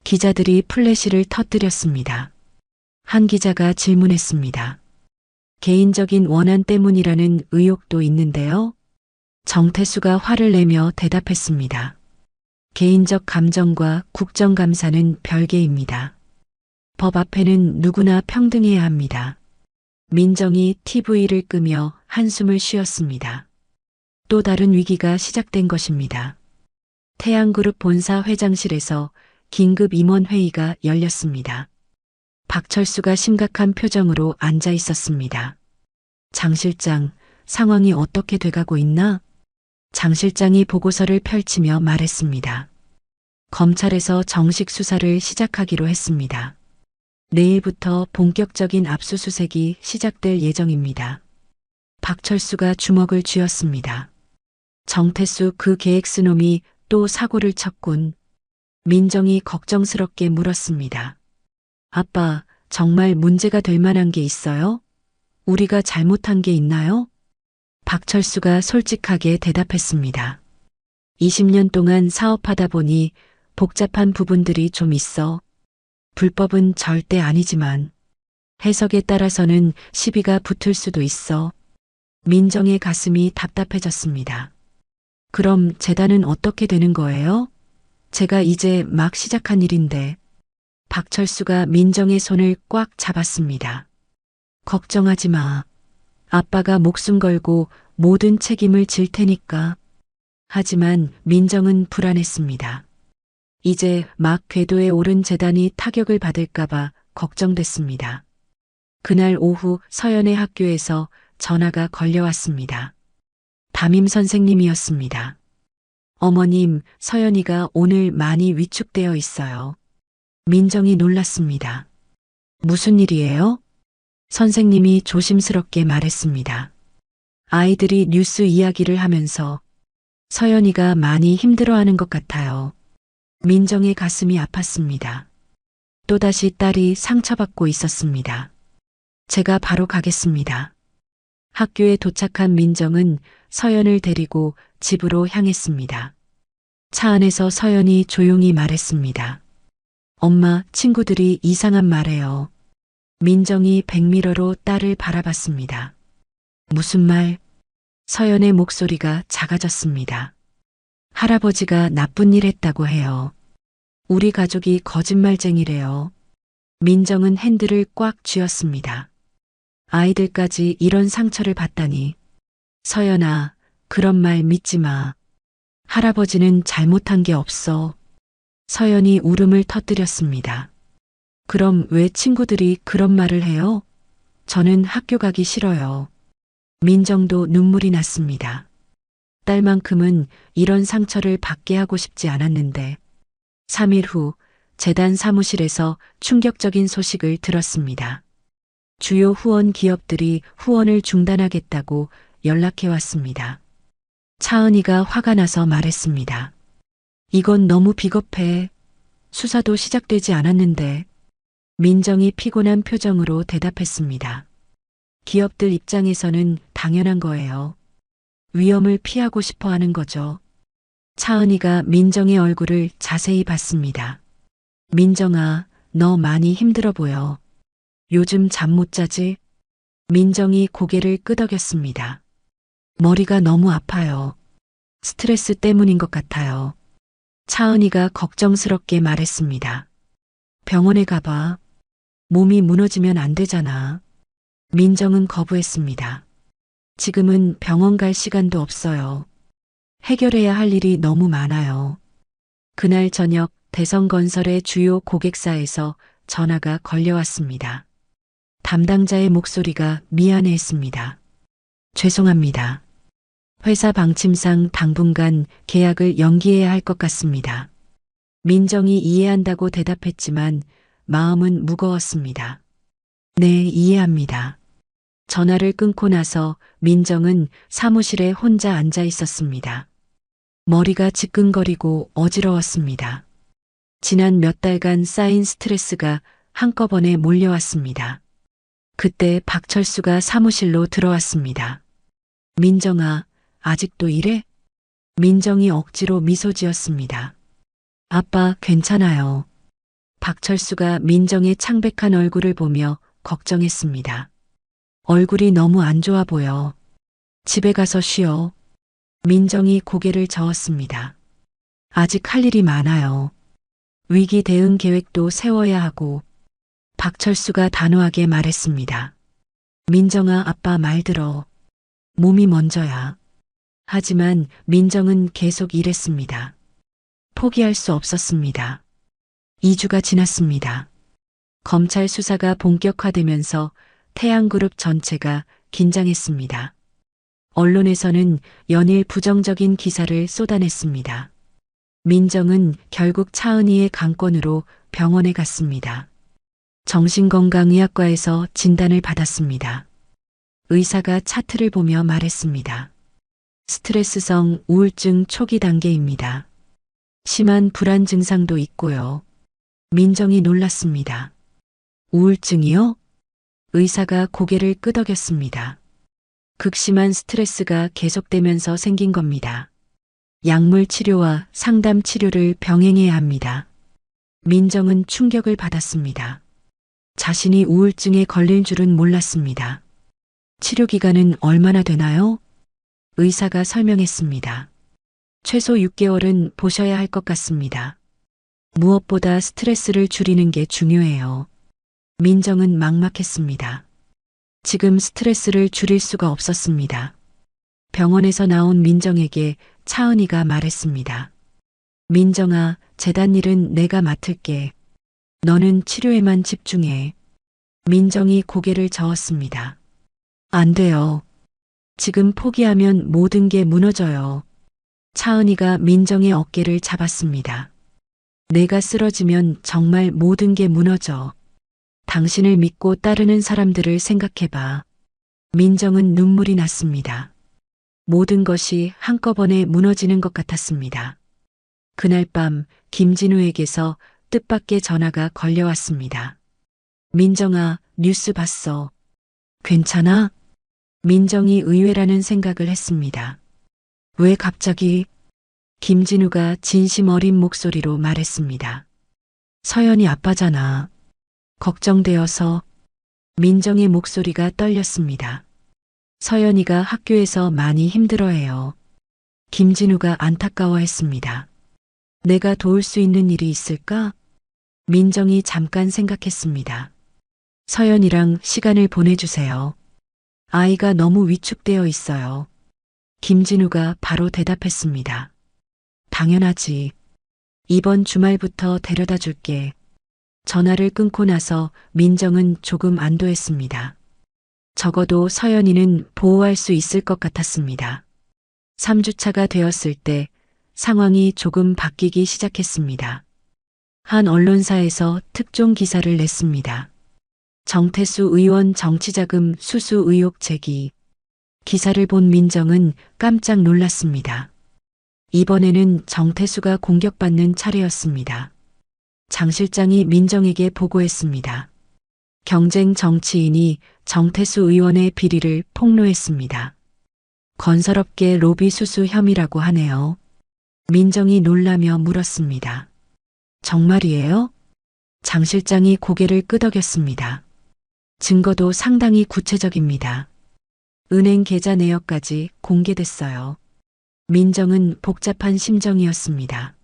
기자들이 플래시를 터뜨렸습니다. 한 기자가 질문했습니다. 개인적인 원한 때문이라는 의혹도 있는데요. 정태수가 화를 내며 대답했습니다. 개인적 감정과 국정감사는 별개입니다. 법 앞에는 누구나 평등해야 합니다. 민정이 TV를 끄며 한숨을 쉬었습니다. 또 다른 위기가 시작된 것입니다. 태양그룹 본사 회장실에서 긴급 임원회의가 열렸습니다. 박철수가 심각한 표정으로 앉아 있었습니다. 장 실장, 상황이 어떻게 돼가고 있나? 장 실장이 보고서를 펼치며 말했습니다. 검찰에서 정식 수사를 시작하기로 했습니다. 내일부터 본격적인 압수수색이 시작될 예정입니다. 박철수가 주먹을 쥐었습니다. 정태수 그 계획 놈이 또 사고를 쳤군. 민정이 걱정스럽게 물었습니다. 아빠, 정말 문제가 될 만한 게 있어요? 우리가 잘못한 게 있나요? 박철수가 솔직하게 대답했습니다. 20년 동안 사업하다 보니 복잡한 부분들이 좀 있어. 불법은 절대 아니지만 해석에 따라서는 시비가 붙을 수도 있어. 민정의 가슴이 답답해졌습니다. 그럼 재단은 어떻게 되는 거예요? 제가 이제 막 시작한 일인데. 박철수가 민정의 손을 꽉 잡았습니다. 걱정하지 마. 아빠가 목숨 걸고 모든 책임을 질 테니까. 하지만 민정은 불안했습니다. 이제 막 궤도에 오른 재단이 타격을 받을까봐 걱정됐습니다. 그날 오후 서연의 학교에서 전화가 걸려왔습니다. 담임 선생님이었습니다. 어머님, 서연이가 오늘 많이 위축되어 있어요. 민정이 놀랐습니다. 무슨 일이에요? 선생님이 조심스럽게 말했습니다. 아이들이 뉴스 이야기를 하면서 서연이가 많이 힘들어하는 것 같아요. 민정의 가슴이 아팠습니다. 또다시 딸이 상처받고 있었습니다. 제가 바로 가겠습니다. 학교에 도착한 민정은 서연을 데리고 집으로 향했습니다. 차 안에서 서연이 조용히 말했습니다. 엄마, 친구들이 이상한 말해요. 민정이 백미러로 딸을 바라봤습니다. 무슨 말? 서연의 목소리가 작아졌습니다. 할아버지가 나쁜 일 했다고 해요. 우리 가족이 거짓말쟁이래요. 민정은 핸들을 꽉 쥐었습니다. 아이들까지 이런 상처를 받다니. 서연아, 그런 말 믿지 마. 할아버지는 잘못한 게 없어. 서연이 울음을 터뜨렸습니다. 그럼 왜 친구들이 그런 말을 해요? 저는 학교 가기 싫어요. 민정도 눈물이 났습니다. 딸만큼은 이런 상처를 받게 하고 싶지 않았는데 3일 후 재단 사무실에서 충격적인 소식을 들었습니다. 주요 후원 기업들이 후원을 중단하겠다고 연락해 왔습니다. 차은희가 화가 나서 말했습니다. 이건 너무 비겁해. 수사도 시작되지 않았는데. 민정이 피곤한 표정으로 대답했습니다. 기업들 입장에서는 당연한 거예요. 위험을 피하고 싶어 하는 거죠. 차은희가 민정의 얼굴을 자세히 봤습니다. 민정아, 너 많이 힘들어 보여. 요즘 잠 못 자지? 민정이 고개를 끄덕였습니다. 머리가 너무 아파요. 스트레스 때문인 것 같아요. 차은희가 걱정스럽게 말했습니다. 병원에 가봐. 몸이 무너지면 안 되잖아. 민정은 거부했습니다. 지금은 병원 갈 시간도 없어요. 해결해야 할 일이 너무 많아요. 그날 저녁 대성건설의 주요 고객사에서 전화가 걸려왔습니다. 담당자의 목소리가 미안해했습니다. 죄송합니다. 회사 방침상 당분간 계약을 연기해야 할 것 같습니다. 민정이 이해한다고 대답했지만 마음은 무거웠습니다. 네, 이해합니다. 전화를 끊고 나서 민정은 사무실에 혼자 앉아 있었습니다. 머리가 지끈거리고 어지러웠습니다. 지난 몇 달간 쌓인 스트레스가 한꺼번에 몰려왔습니다. 그때 박철수가 사무실로 들어왔습니다. 민정아, 아직도 이래? 민정이 억지로 미소 지었습니다. 아빠, 괜찮아요. 박철수가 민정의 창백한 얼굴을 보며 걱정했습니다. 얼굴이 너무 안 좋아 보여. 집에 가서 쉬어. 민정이 고개를 저었습니다. 아직 할 일이 많아요. 위기 대응 계획도 세워야 하고 박철수가 단호하게 말했습니다. 민정아, 아빠 말 들어. 몸이 먼저야. 하지만 민정은 계속 일했습니다. 포기할 수 없었습니다. 2주가 지났습니다. 검찰 수사가 본격화되면서 태양그룹 전체가 긴장했습니다. 언론에서는 연일 부정적인 기사를 쏟아냈습니다. 민정은 결국 차은희의 강권으로 병원에 갔습니다. 정신건강의학과에서 진단을 받았습니다. 의사가 차트를 보며 말했습니다. 스트레스성 우울증 초기 단계입니다. 심한 불안 증상도 있고요. 민정이 놀랐습니다. 우울증이요? 의사가 고개를 끄덕였습니다. 극심한 스트레스가 계속되면서 생긴 겁니다. 약물 치료와 상담 치료를 병행해야 합니다. 민정은 충격을 받았습니다. 자신이 우울증에 걸릴 줄은 몰랐습니다. 치료 기간은 얼마나 되나요? 의사가 설명했습니다. 최소 6개월은 보셔야 할 것 같습니다. 무엇보다 스트레스를 줄이는 게 중요해요. 민정은 막막했습니다. 지금 스트레스를 줄일 수가 없었습니다. 병원에서 나온 민정에게 차은희가 말했습니다. 민정아, 재단 일은 내가 맡을게. 너는 치료에만 집중해. 민정이 고개를 저었습니다. 안 돼요. 지금 포기하면 모든 게 무너져요. 차은희가 민정의 어깨를 잡았습니다. 내가 쓰러지면 정말 모든 게 무너져. 당신을 믿고 따르는 사람들을 생각해봐. 민정은 눈물이 났습니다. 모든 것이 한꺼번에 무너지는 것 같았습니다. 그날 밤 김진우에게서 뜻밖의 전화가 걸려왔습니다. 민정아, 뉴스 봤어. 괜찮아? 민정이 의외라는 생각을 했습니다. 왜 갑자기? 김진우가 진심 어린 목소리로 말했습니다. 서연이 아빠잖아. 걱정되어서. 민정의 목소리가 떨렸습니다. 서연이가 학교에서 많이 힘들어해요. 김진우가 안타까워했습니다. 내가 도울 수 있는 일이 있을까? 민정이 잠깐 생각했습니다. 서연이랑 시간을 보내주세요. 아이가 너무 위축되어 있어요. 김진우가 바로 대답했습니다. 당연하지. 이번 주말부터 데려다 줄게. 전화를 끊고 나서 민정은 조금 안도했습니다. 적어도 서연이는 보호할 수 있을 것 같았습니다. 3주차가 되었을 때 상황이 조금 바뀌기 시작했습니다. 한 언론사에서 특종 기사를 냈습니다. 정태수 의원 정치자금 수수 의혹 제기. 기사를 본 민정은 깜짝 놀랐습니다. 이번에는 정태수가 공격받는 차례였습니다. 장 실장이 민정에게 보고했습니다. 경쟁 정치인이 정태수 의원의 비리를 폭로했습니다. 건설업계 로비 수수 혐의라고 하네요. 민정이 놀라며 물었습니다. 정말이에요? 장 실장이 고개를 끄덕였습니다. 증거도 상당히 구체적입니다. 은행 계좌 내역까지 공개됐어요. 민정은 복잡한 심정이었습니다.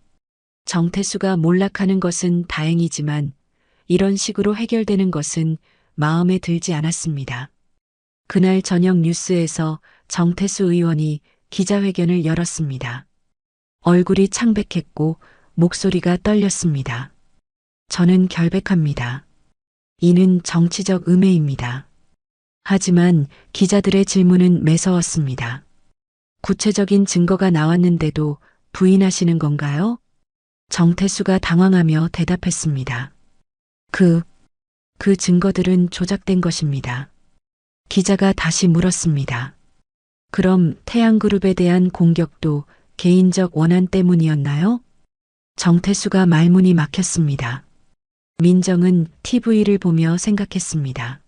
정태수가 몰락하는 것은 다행이지만 이런 식으로 해결되는 것은 마음에 들지 않았습니다. 그날 저녁 뉴스에서 정태수 의원이 기자회견을 열었습니다. 얼굴이 창백했고 목소리가 떨렸습니다. 저는 결백합니다. 이는 정치적 음해입니다. 하지만 기자들의 질문은 매서웠습니다. 구체적인 증거가 나왔는데도 부인하시는 건가요? 정태수가 당황하며 대답했습니다. 그 증거들은 조작된 것입니다. 기자가 다시 물었습니다. 그럼 태양그룹에 대한 공격도 개인적 원한 때문이었나요? 정태수가 말문이 막혔습니다. 민정은 TV를 보며 생각했습니다.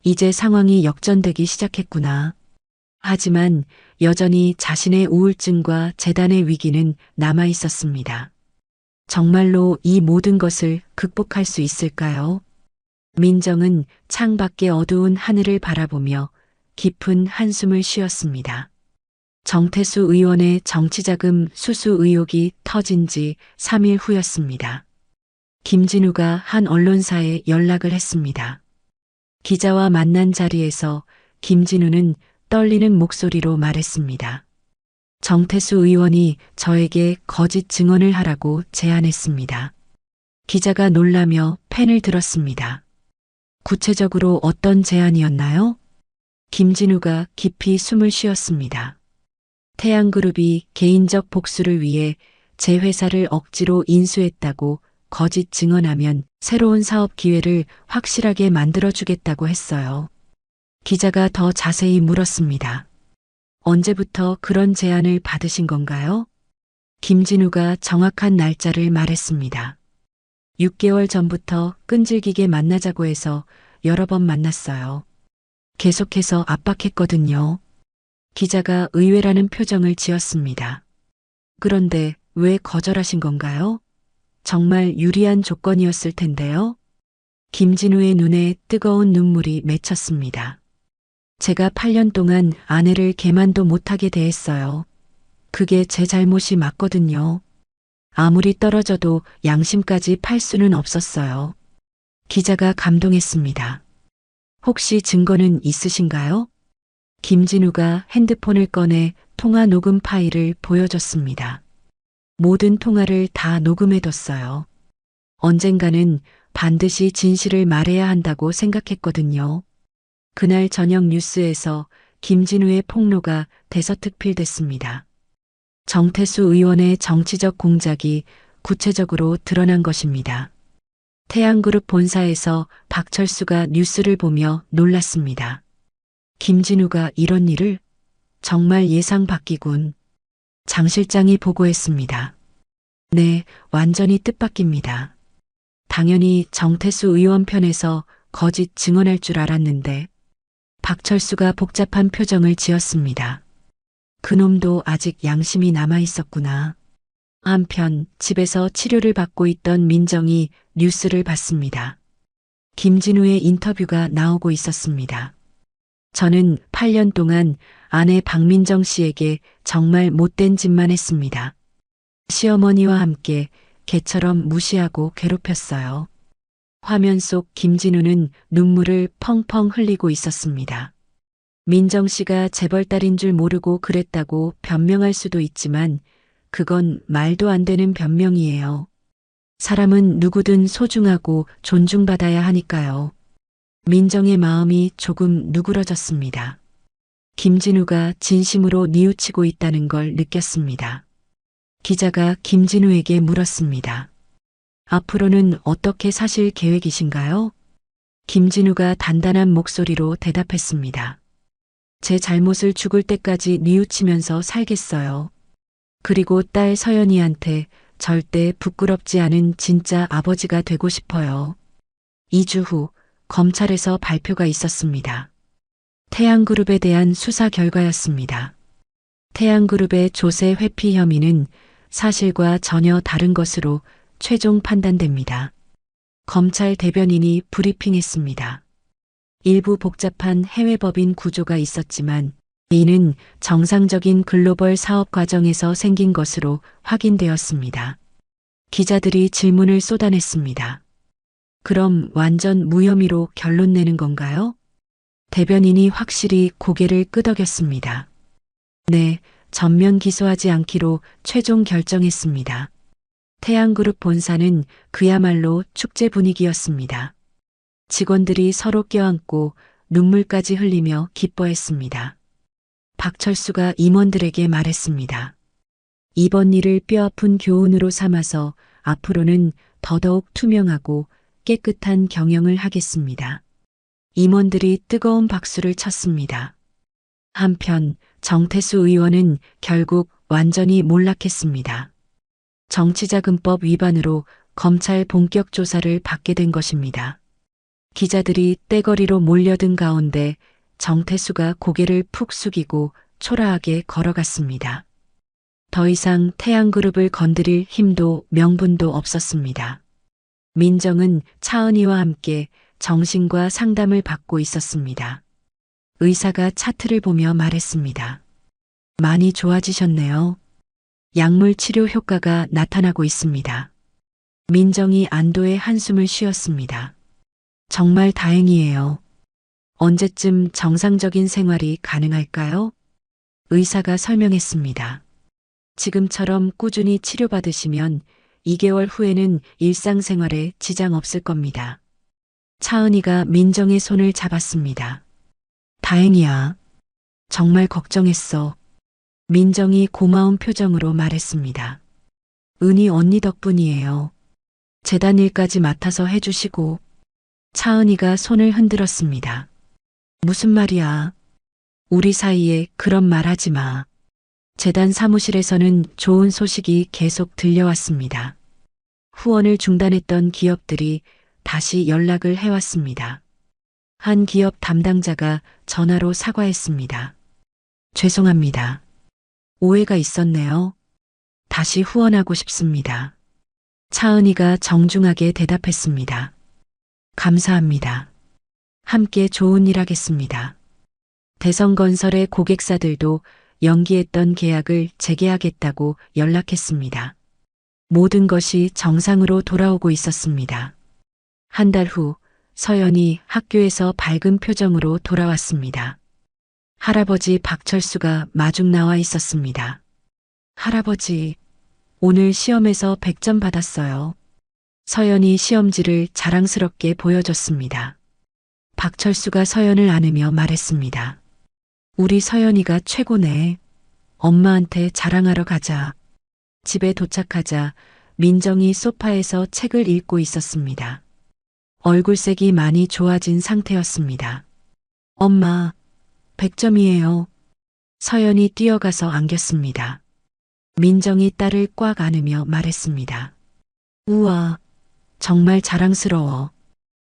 이제 상황이 역전되기 시작했구나. 하지만 여전히 자신의 우울증과 재단의 위기는 남아 있었습니다. 정말로 이 모든 것을 극복할 수 있을까요? 민정은 창밖의 어두운 하늘을 바라보며 깊은 한숨을 쉬었습니다. 정태수 의원의 정치자금 수수 의혹이 터진 지 3일 후였습니다. 김진우가 한 언론사에 연락을 했습니다. 기자와 만난 자리에서 김진우는 떨리는 목소리로 말했습니다. 정태수 의원이 저에게 거짓 증언을 하라고 제안했습니다. 기자가 놀라며 펜을 들었습니다. 구체적으로 어떤 제안이었나요? 김진우가 깊이 숨을 쉬었습니다. 태양그룹이 개인적 복수를 위해 제 회사를 억지로 인수했다고 거짓 증언하면 새로운 사업 기회를 확실하게 만들어주겠다고 했어요. 기자가 더 자세히 물었습니다. 언제부터 그런 제안을 받으신 건가요? 김진우가 정확한 날짜를 말했습니다. 6개월 전부터 끈질기게 만나자고 해서 여러 번 만났어요. 계속해서 압박했거든요. 기자가 의외라는 표정을 지었습니다. 그런데 왜 거절하신 건가요? 정말 유리한 조건이었을 텐데요. 김진우의 눈에 뜨거운 눈물이 맺혔습니다. 제가 8년 동안 아내를 개만도 못하게 대했어요. 그게 제 잘못이 맞거든요. 아무리 떨어져도 양심까지 팔 수는 없었어요. 기자가 감동했습니다. 혹시 증거는 있으신가요? 김진우가 핸드폰을 꺼내 통화 녹음 파일을 보여줬습니다. 모든 통화를 다 녹음해뒀어요. 언젠가는 반드시 진실을 말해야 한다고 생각했거든요. 그날 저녁 뉴스에서 김진우의 폭로가 대서특필됐습니다. 정태수 의원의 정치적 공작이 구체적으로 드러난 것입니다. 태양그룹 본사에서 박철수가 뉴스를 보며 놀랐습니다. 김진우가 이런 일을? 정말 예상 밖이군. 장 실장이 보고했습니다. 네, 완전히 뜻밖입니다. 당연히 정태수 의원 편에서 거짓 증언할 줄 알았는데 박철수가 복잡한 표정을 지었습니다. 그놈도 아직 양심이 남아 있었구나. 한편 집에서 치료를 받고 있던 민정이 뉴스를 봤습니다. 김진우의 인터뷰가 나오고 있었습니다. 저는 8년 동안 아내 박민정 씨에게 정말 못된 짓만 했습니다. 시어머니와 함께 개처럼 무시하고 괴롭혔어요. 화면 속 김진우는 눈물을 펑펑 흘리고 있었습니다. 민정 씨가 재벌딸인 줄 모르고 그랬다고 변명할 수도 있지만 그건 말도 안 되는 변명이에요. 사람은 누구든 소중하고 존중받아야 하니까요. 민정의 마음이 조금 누그러졌습니다. 김진우가 진심으로 뉘우치고 있다는 걸 느꼈습니다. 기자가 김진우에게 물었습니다. 앞으로는 어떻게 사실 계획이신가요? 김진우가 단단한 목소리로 대답했습니다. 제 잘못을 죽을 때까지 뉘우치면서 살겠어요. 그리고 딸 서연이한테 절대 부끄럽지 않은 진짜 아버지가 되고 싶어요. 2주 후 검찰에서 발표가 있었습니다. 태양그룹에 대한 수사 결과였습니다. 태양그룹의 조세 회피 혐의는 사실과 전혀 다른 것으로 최종 판단됩니다. 검찰 대변인이 브리핑했습니다. 일부 복잡한 해외법인 구조가 있었지만 이는 정상적인 글로벌 사업 과정에서 생긴 것으로 확인되었습니다. 기자들이 질문을 쏟아냈습니다. 그럼 완전 무혐의로 결론 내는 건가요? 대변인이 확실히 고개를 끄덕였습니다. 네, 전면 기소하지 않기로 최종 결정했습니다. 태양그룹 본사는 그야말로 축제 분위기였습니다. 직원들이 서로 껴안고 눈물까지 흘리며 기뻐했습니다. 박철수가 임원들에게 말했습니다. 이번 일을 뼈아픈 교훈으로 삼아서 앞으로는 더더욱 투명하고 깨끗한 경영을 하겠습니다. 임원들이 뜨거운 박수를 쳤습니다. 한편 정태수 의원은 결국 완전히 몰락했습니다. 정치자금법 위반으로 검찰 본격 조사를 받게 된 것입니다. 기자들이 떼거리로 몰려든 가운데 정태수가 고개를 푹 숙이고 초라하게 걸어갔습니다. 더 이상 태양그룹을 건드릴 힘도 명분도 없었습니다. 민정은 차은희와 함께 정신과 상담을 받고 있었습니다. 의사가 차트를 보며 말했습니다. 많이 좋아지셨네요. 약물 치료 효과가 나타나고 있습니다. 민정이 안도의 한숨을 쉬었습니다. 정말 다행이에요. 언제쯤 정상적인 생활이 가능할까요? 의사가 설명했습니다. 지금처럼 꾸준히 치료받으시면 2개월 후에는 일상생활에 지장 없을 겁니다. 차은이가 민정의 손을 잡았습니다. 다행이야. 정말 걱정했어. 민정이 고마운 표정으로 말했습니다. 은희 언니 덕분이에요. 재단 일까지 맡아서 해주시고. 차은이가 손을 흔들었습니다. 무슨 말이야. 우리 사이에 그런 말 하지 마. 재단 사무실에서는 좋은 소식이 계속 들려왔습니다. 후원을 중단했던 기업들이 다시 연락을 해왔습니다. 한 기업 담당자가 전화로 사과했습니다. 죄송합니다. 오해가 있었네요. 다시 후원하고 싶습니다. 차은이가 정중하게 대답했습니다. 감사합니다. 함께 좋은 일 하겠습니다. 대성건설의 고객사들도 연기했던 계약을 재개하겠다고 연락했습니다. 모든 것이 정상으로 돌아오고 있었습니다. 한 달 후 서연이 학교에서 밝은 표정으로 돌아왔습니다. 할아버지 박철수가 마중 나와 있었습니다. 할아버지, 오늘 시험에서 100점 받았어요. 서연이 시험지를 자랑스럽게 보여줬습니다. 박철수가 서연을 안으며 말했습니다. 우리 서연이가 최고네. 엄마한테 자랑하러 가자. 집에 도착하자 민정이 소파에서 책을 읽고 있었습니다. 얼굴색이 많이 좋아진 상태였습니다. 엄마, 100점이에요. 서연이 뛰어가서 안겼습니다. 민정이 딸을 꽉 안으며 말했습니다. 우와, 정말 자랑스러워.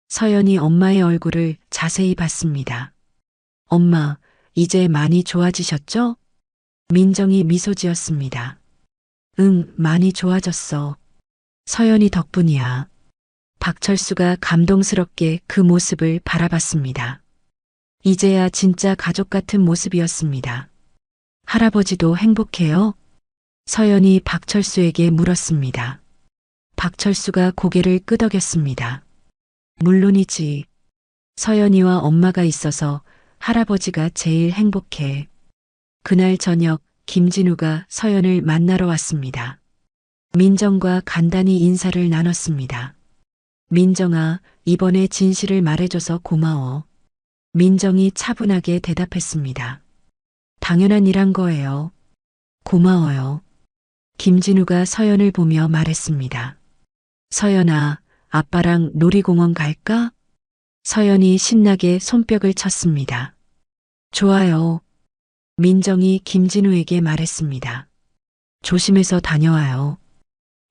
서연이 엄마의 얼굴을 자세히 봤습니다. 엄마, 이제 많이 좋아지셨죠? 민정이 미소 지었습니다. 응, 많이 좋아졌어. 서연이 덕분이야. 박철수가 감동스럽게 그 모습을 바라봤습니다. 이제야 진짜 가족 같은 모습이었습니다. 할아버지도 행복해요? 서연이 박철수에게 물었습니다. 박철수가 고개를 끄덕였습니다. 물론이지. 서연이와 엄마가 있어서 할아버지가 제일 행복해. 그날 저녁 김진우가 서연을 만나러 왔습니다. 민정과 간단히 인사를 나눴습니다. 민정아, 이번에 진실을 말해줘서 고마워. 민정이 차분하게 대답했습니다. 당연한 일한 거예요. 고마워요. 김진우가 서연을 보며 말했습니다. 서연아, 아빠랑 놀이공원 갈까? 서연이 신나게 손뼉을 쳤습니다. 좋아요. 민정이 김진우에게 말했습니다. 조심해서 다녀와요.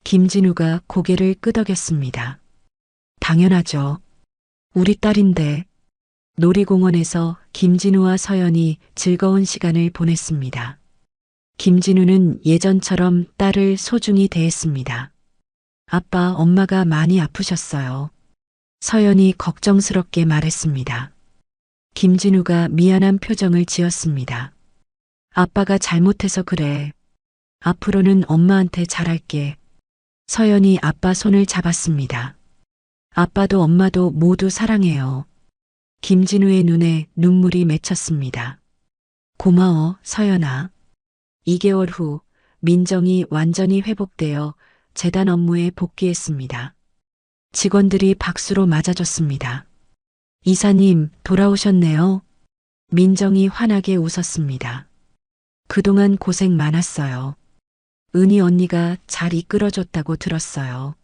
김진우가 고개를 끄덕였습니다. 당연하죠. 우리 딸인데. 놀이공원에서 김진우와 서연이 즐거운 시간을 보냈습니다. 김진우는 예전처럼 딸을 소중히 대했습니다. 아빠, 엄마가 많이 아프셨어요. 서연이 걱정스럽게 말했습니다. 김진우가 미안한 표정을 지었습니다. 아빠가 잘못해서 그래. 앞으로는 엄마한테 잘할게. 서연이 아빠 손을 잡았습니다. 아빠도 엄마도 모두 사랑해요. 김진우의 눈에 눈물이 맺혔습니다. 고마워, 서연아. 2개월 후 민정이 완전히 회복되어 재단 업무에 복귀했습니다. 직원들이 박수로 맞아줬습니다. 이사님, 돌아오셨네요. 민정이 환하게 웃었습니다. 그동안 고생 많았어요. 은희 언니가 잘 이끌어줬다고 들었어요.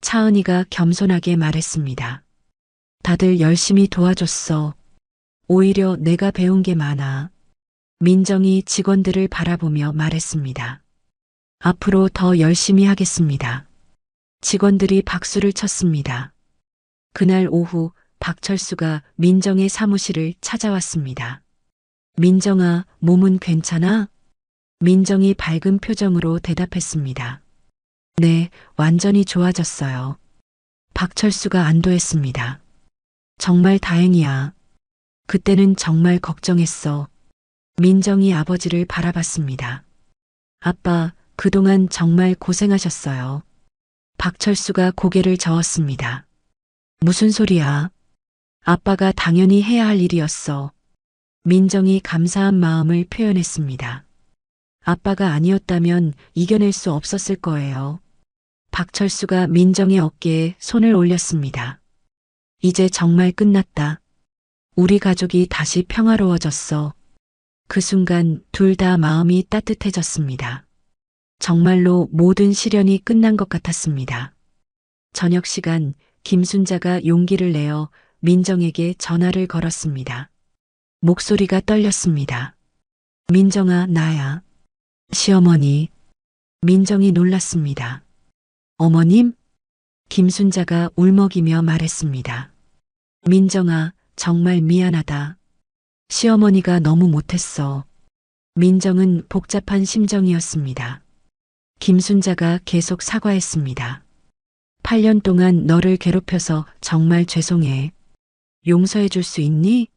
차은이가 겸손하게 말했습니다. 다들 열심히 도와줬어. 오히려 내가 배운 게 많아. 민정이 직원들을 바라보며 말했습니다. 앞으로 더 열심히 하겠습니다. 직원들이 박수를 쳤습니다. 그날 오후 박철수가 민정의 사무실을 찾아왔습니다. 민정아, 몸은 괜찮아? 민정이 밝은 표정으로 대답했습니다. 네, 완전히 좋아졌어요. 박철수가 안도했습니다. 정말 다행이야. 그때는 정말 걱정했어. 민정이 아버지를 바라봤습니다. 아빠, 그동안 정말 고생하셨어요. 박철수가 고개를 저었습니다. 무슨 소리야? 아빠가 당연히 해야 할 일이었어. 민정이 감사한 마음을 표현했습니다. 아빠가 아니었다면 이겨낼 수 없었을 거예요. 박철수가 민정의 어깨에 손을 올렸습니다. 이제 정말 끝났다. 우리 가족이 다시 평화로워졌어. 그 순간 둘 다 마음이 따뜻해졌습니다. 정말로 모든 시련이 끝난 것 같았습니다. 저녁 시간 김순자가 용기를 내어 민정에게 전화를 걸었습니다. 목소리가 떨렸습니다. 민정아, 나야. 시어머니. 민정이 놀랐습니다. 어머님? 김순자가 울먹이며 말했습니다. 민정아, 정말 미안하다. 시어머니가 너무 못했어. 민정은 복잡한 심정이었습니다. 김순자가 계속 사과했습니다. 8년 동안 너를 괴롭혀서 정말 죄송해. 용서해 줄 수 있니?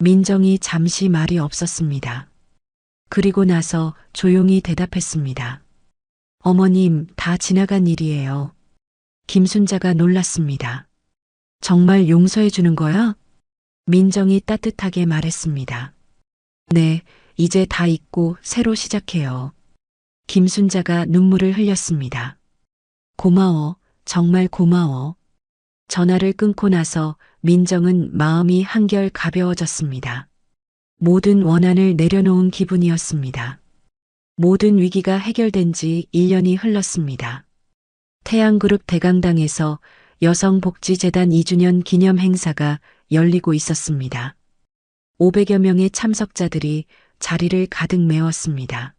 민정이 잠시 말이 없었습니다. 그리고 나서 조용히 대답했습니다. 어머님, 다 지나간 일이에요. 김순자가 놀랐습니다. 정말 용서해 주는 거야? 민정이 따뜻하게 말했습니다. 네, 이제 다 잊고 새로 시작해요. 김순자가 눈물을 흘렸습니다. 고마워, 정말 고마워. 전화를 끊고 나서 민정은 마음이 한결 가벼워졌습니다. 모든 원한을 내려놓은 기분이었습니다. 모든 위기가 해결된 지 1년이 흘렀습니다. 태양그룹 대강당에서 여성복지재단 2주년 기념 행사가 열리고 있었습니다. 500여 명의 참석자들이 자리를 가득 메웠습니다.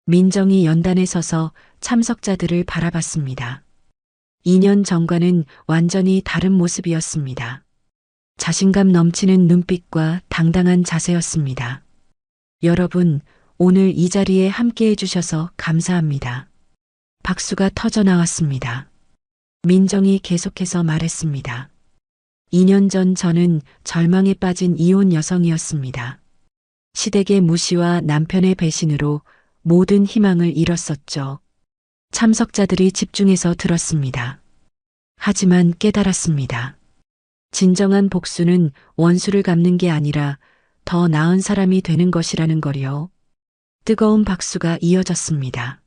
민정이 연단에 서서 참석자들을 바라봤습니다. 2년 전과는 완전히 다른 모습이었습니다. 자신감 넘치는 눈빛과 당당한 자세였습니다. 여러분, 오늘 이 자리에 함께 해주셔서 감사합니다. 박수가 터져 나왔습니다. 민정이 계속해서 말했습니다. 2년 전 저는 절망에 빠진 이혼 여성이었습니다. 시댁의 무시와 남편의 배신으로 모든 희망을 잃었었죠. 참석자들이 집중해서 들었습니다. 하지만 깨달았습니다. 진정한 복수는 원수를 갚는 게 아니라 더 나은 사람이 되는 것이라는 거요. 뜨거운 박수가 이어졌습니다.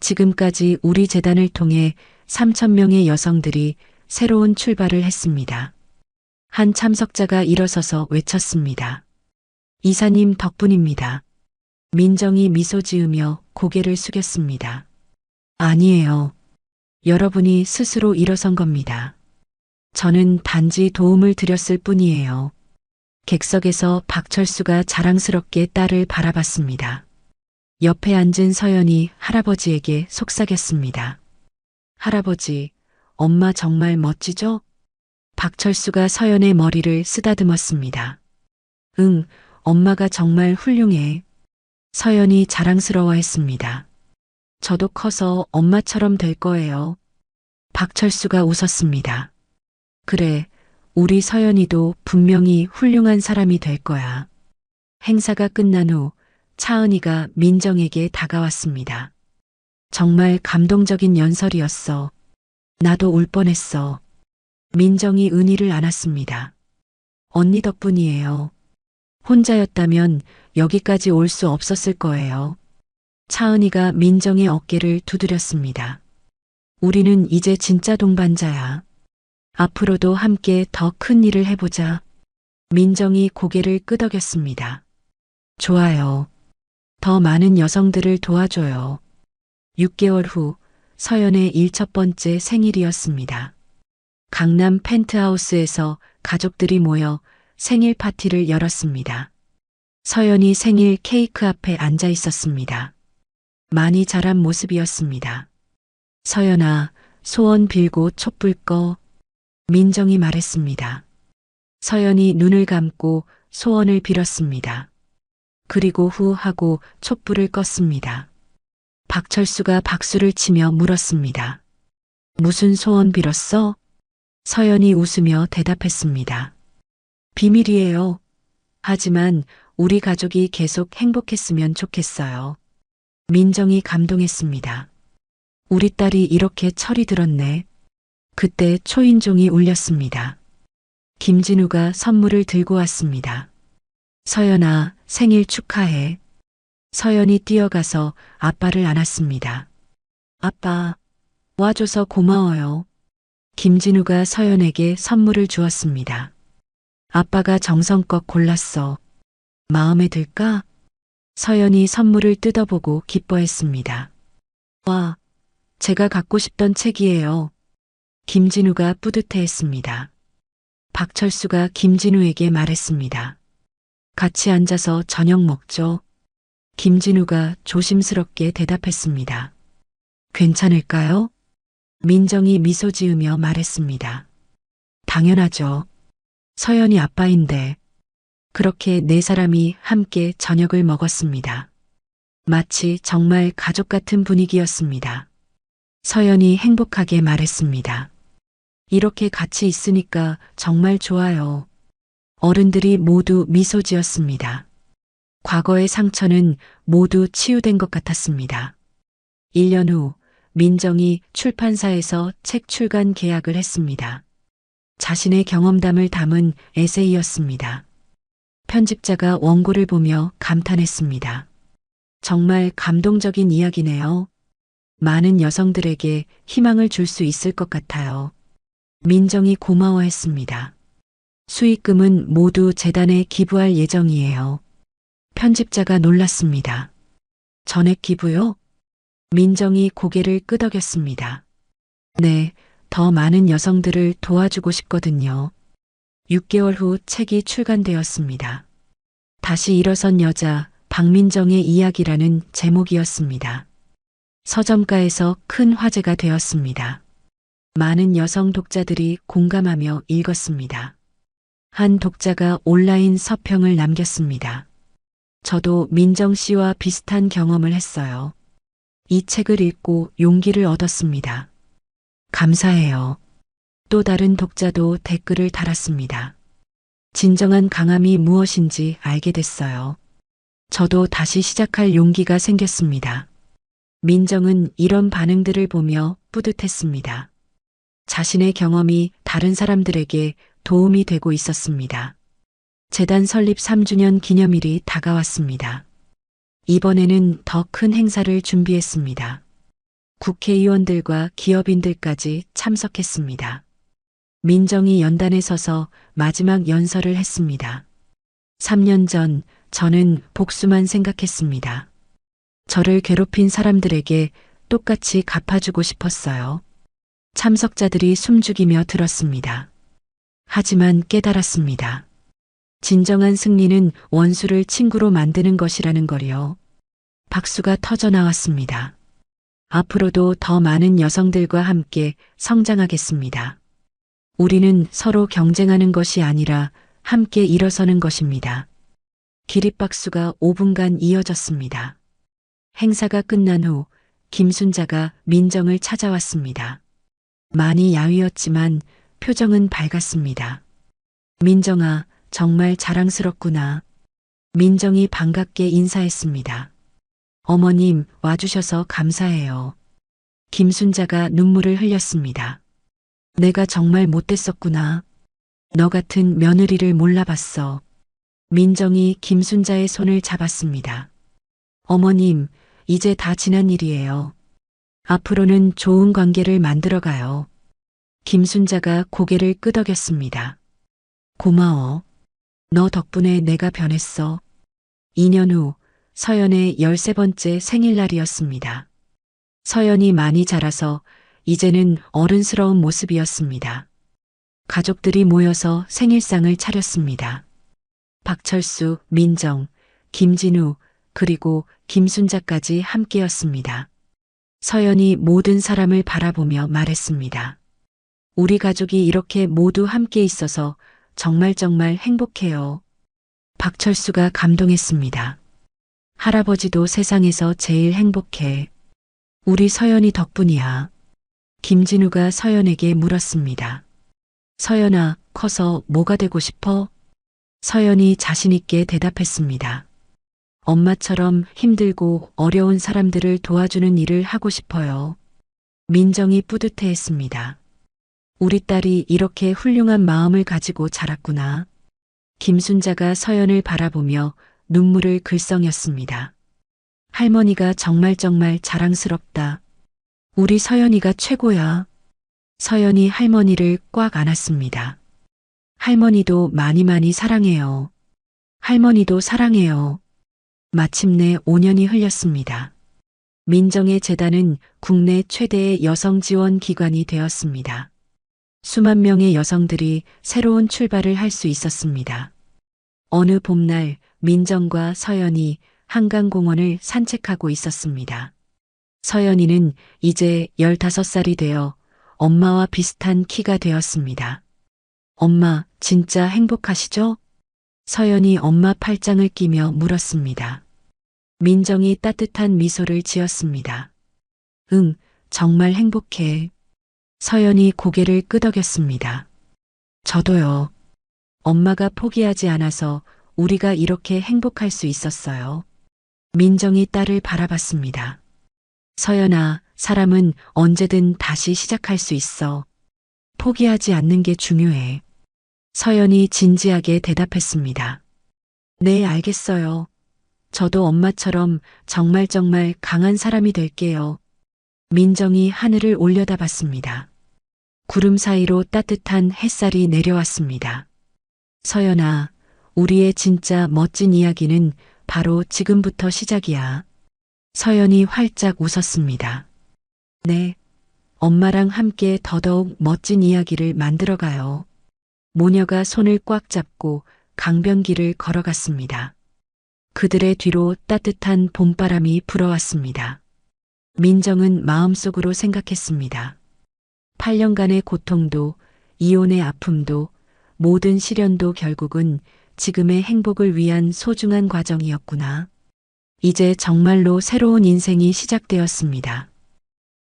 지금까지 우리 재단을 통해 3,000명의 여성들이 새로운 출발을 했습니다. 한 참석자가 일어서서 외쳤습니다. 이사님 덕분입니다. 민정이 미소 지으며 고개를 숙였습니다. 아니에요. 여러분이 스스로 일어선 겁니다. 저는 단지 도움을 드렸을 뿐이에요. 객석에서 박철수가 자랑스럽게 딸을 바라봤습니다. 옆에 앉은 서연이 할아버지에게 속삭였습니다. 할아버지, 엄마 정말 멋지죠? 박철수가 서연의 머리를 쓰다듬었습니다. 응, 엄마가 정말 훌륭해. 서연이 자랑스러워했습니다. 저도 커서 엄마처럼 될 거예요. 박철수가 웃었습니다. 그래, 우리 서연이도 분명히 훌륭한 사람이 될 거야. 행사가 끝난 후 차은이가 민정에게 다가왔습니다. 정말 감동적인 연설이었어. 나도 울 뻔했어. 민정이 은희를 안았습니다. 언니 덕분이에요. 혼자였다면 여기까지 올 수 없었을 거예요. 차은이가 민정의 어깨를 두드렸습니다. 우리는 이제 진짜 동반자야. 앞으로도 함께 더 큰 일을 해보자. 민정이 고개를 끄덕였습니다. 좋아요. 더 많은 여성들을 도와줘요. 6개월 후 서연의 1첫 번째 생일이었습니다. 강남 펜트하우스에서 가족들이 모여 생일 파티를 열었습니다. 서연이 생일 케이크 앞에 앉아 있었습니다. 많이 자란 모습이었습니다. 서연아, 소원 빌고 촛불 꺼. 민정이 말했습니다. 서연이 눈을 감고 소원을 빌었습니다. 그리고 후 하고 촛불을 껐습니다. 박철수가 박수를 치며 물었습니다. 무슨 소원 빌었어? 서연이 웃으며 대답했습니다. 비밀이에요. 하지만 우리 가족이 계속 행복했으면 좋겠어요. 민정이 감동했습니다. 우리 딸이 이렇게 철이 들었네. 그때 초인종이 울렸습니다. 김진우가 선물을 들고 왔습니다. 서연아, 생일 축하해. 서연이 뛰어가서 아빠를 안았습니다. 아빠, 와줘서 고마워요. 김진우가 서연에게 선물을 주었습니다. 아빠가 정성껏 골랐어. 마음에 들까? 서연이 선물을 뜯어보고 기뻐했습니다. 와, 제가 갖고 싶던 책이에요. 김진우가 뿌듯해했습니다. 박철수가 김진우에게 말했습니다. 같이 앉아서 저녁 먹죠. 김진우가 조심스럽게 대답했습니다. 괜찮을까요? 민정이 미소 지으며 말했습니다. 당연하죠. 서연이 아빠인데. 그렇게 네 사람이 함께 저녁을 먹었습니다. 마치 정말 가족 같은 분위기였습니다. 서연이 행복하게 말했습니다. 이렇게 같이 있으니까 정말 좋아요. 어른들이 모두 미소 지었습니다. 과거의 상처는 모두 치유된 것 같았습니다. 1년 후 민정이 출판사에서 책 출간 계약을 했습니다. 자신의 경험담을 담은 에세이였습니다. 편집자가 원고를 보며 감탄했습니다. 정말 감동적인 이야기네요. 많은 여성들에게 희망을 줄 수 있을 것 같아요. 민정이 고마워했습니다. 수익금은 모두 재단에 기부할 예정이에요. 편집자가 놀랐습니다. 전액 기부요? 민정이 고개를 끄덕였습니다. 네, 더 많은 여성들을 도와주고 싶거든요. 6개월 후 책이 출간되었습니다. 다시 일어선 여자, 박민정의 이야기라는 제목이었습니다. 서점가에서 큰 화제가 되었습니다. 많은 여성 독자들이 공감하며 읽었습니다. 한 독자가 온라인 서평을 남겼습니다. 저도 민정 씨와 비슷한 경험을 했어요. 이 책을 읽고 용기를 얻었습니다. 감사해요. 또 다른 독자도 댓글을 달았습니다. 진정한 강함이 무엇인지 알게 됐어요. 저도 다시 시작할 용기가 생겼습니다. 민정은 이런 반응들을 보며 뿌듯했습니다. 자신의 경험이 다른 사람들에게 도움이 되고 있었습니다. 재단 설립 3주년 기념일이 다가왔습니다. 이번에는 더 큰 행사를 준비했습니다. 국회의원들과 기업인들까지 참석했습니다. 민정이 연단에 서서 마지막 연설을 했습니다. 3년 전 저는 복수만 생각했습니다. 저를 괴롭힌 사람들에게 똑같이 갚아주고 싶었어요. 참석자들이 숨죽이며 들었습니다. 하지만 깨달았습니다. 진정한 승리는 원수를 친구로 만드는 것이라는 걸요. 박수가 터져 나왔습니다. 앞으로도 더 많은 여성들과 함께 성장하겠습니다. 우리는 서로 경쟁하는 것이 아니라 함께 일어서는 것입니다. 기립박수가 5분간 이어졌습니다. 행사가 끝난 후 김순자가 민정을 찾아왔습니다. 많이 야위었지만 표정은 밝았습니다. 민정아, 정말 자랑스럽구나. 민정이 반갑게 인사했습니다. 어머님, 와주셔서 감사해요. 김순자가 눈물을 흘렸습니다. 내가 정말 못됐었구나. 너 같은 며느리를 몰라봤어. 민정이 김순자의 손을 잡았습니다. 어머님, 이제 다 지난 일이에요. 앞으로는 좋은 관계를 만들어가요. 김순자가 고개를 끄덕였습니다. 고마워. 너 덕분에 내가 변했어. 2년 후 서연의 13번째 생일날이었습니다. 서연이 많이 자라서 이제는 어른스러운 모습이었습니다. 가족들이 모여서 생일상을 차렸습니다. 박철수, 민정, 김진우, 그리고 김순자까지 함께였습니다. 서연이 모든 사람을 바라보며 말했습니다. 우리 가족이 이렇게 모두 함께 있어서 정말 행복해요. 박철수가 감동했습니다. 할아버지도 세상에서 제일 행복해. 우리 서연이 덕분이야. 김진우가 서연에게 물었습니다. 서연아, 커서 뭐가 되고 싶어? 서연이 자신있게 대답했습니다. 엄마처럼 힘들고 어려운 사람들을 도와주는 일을 하고 싶어요. 민정이 뿌듯해했습니다. 우리 딸이 이렇게 훌륭한 마음을 가지고 자랐구나. 김순자가 서연을 바라보며 눈물을 글썽였습니다. 할머니가 정말 자랑스럽다. 우리 서연이가 최고야. 서연이 할머니를 꽉 안았습니다. 할머니도 많이 사랑해요. 할머니도 사랑해요. 마침내 5년이 흘렸습니다. 민정의 재단은 국내 최대의 여성 지원 기관이 되었습니다. 수만 명의 여성들이 새로운 출발을 할 수 있었습니다. 어느 봄날 민정과 서연이 한강공원을 산책하고 있었습니다. 서연이는 이제 15살이 되어 엄마와 비슷한 키가 되었습니다. 엄마, 진짜 행복하시죠? 서연이 엄마 팔짱을 끼며 물었습니다. 민정이 따뜻한 미소를 지었습니다. 응, 정말 행복해. 서연이 고개를 끄덕였습니다. 저도요. 엄마가 포기하지 않아서 우리가 이렇게 행복할 수 있었어요. 민정이 딸을 바라봤습니다. 서연아, 사람은 언제든 다시 시작할 수 있어. 포기하지 않는 게 중요해. 서연이 진지하게 대답했습니다. 네, 알겠어요. 저도 엄마처럼 정말 강한 사람이 될게요. 민정이 하늘을 올려다봤습니다. 구름 사이로 따뜻한 햇살이 내려왔습니다. 서연아, 우리의 진짜 멋진 이야기는 바로 지금부터 시작이야. 서연이 활짝 웃었습니다. 네, 엄마랑 함께 더더욱 멋진 이야기를 만들어가요. 모녀가 손을 꽉 잡고 강변길을 걸어갔습니다. 그들의 뒤로 따뜻한 봄바람이 불어왔습니다. 민정은 마음속으로 생각했습니다. 8년간의 고통도, 이혼의 아픔도, 모든 시련도 결국은 지금의 행복을 위한 소중한 과정이었구나. 이제 정말로 새로운 인생이 시작되었습니다.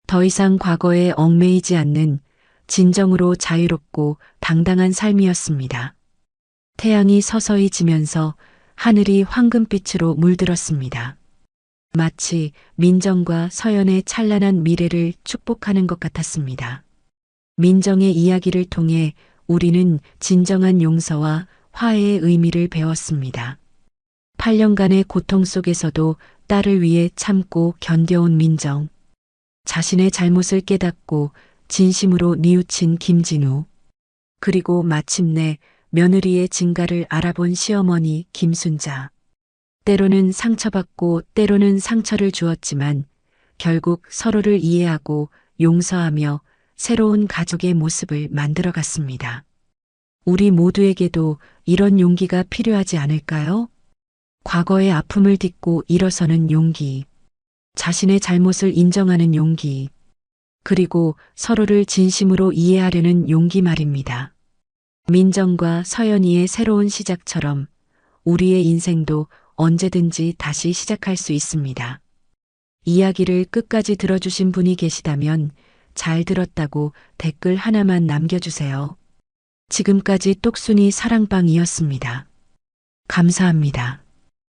더 이상 과거에 얽매이지 않는 진정으로 자유롭고 당당한 삶이었습니다. 태양이 서서히 지면서 하늘이 황금빛으로 물들었습니다. 마치 민정과 서연의 찬란한 미래를 축복하는 것 같았습니다. 민정의 이야기를 통해 우리는 진정한 용서와 화해의 의미를 배웠습니다. 8년간의 고통 속에서도 딸을 위해 참고 견뎌온 민정. 자신의 잘못을 깨닫고 진심으로 뉘우친 김진우. 그리고 마침내 며느리의 진가를 알아본 시어머니 김순자. 때로는 상처받고 때로는 상처를 주었지만 결국 서로를 이해하고 용서하며 새로운 가족의 모습을 만들어갔습니다. 우리 모두에게도 이런 용기가 필요하지 않을까요? 과거의 아픔을 딛고 일어서는 용기, 자신의 잘못을 인정하는 용기, 그리고 서로를 진심으로 이해하려는 용기 말입니다. 민정과 서연이의 새로운 시작처럼 우리의 인생도 언제든지 다시 시작할 수 있습니다. 이야기를 끝까지 들어주신 분이 계시다면 잘 들었다고 댓글 하나만 남겨주세요. 지금까지 똑순이 사랑방이었습니다. 감사합니다.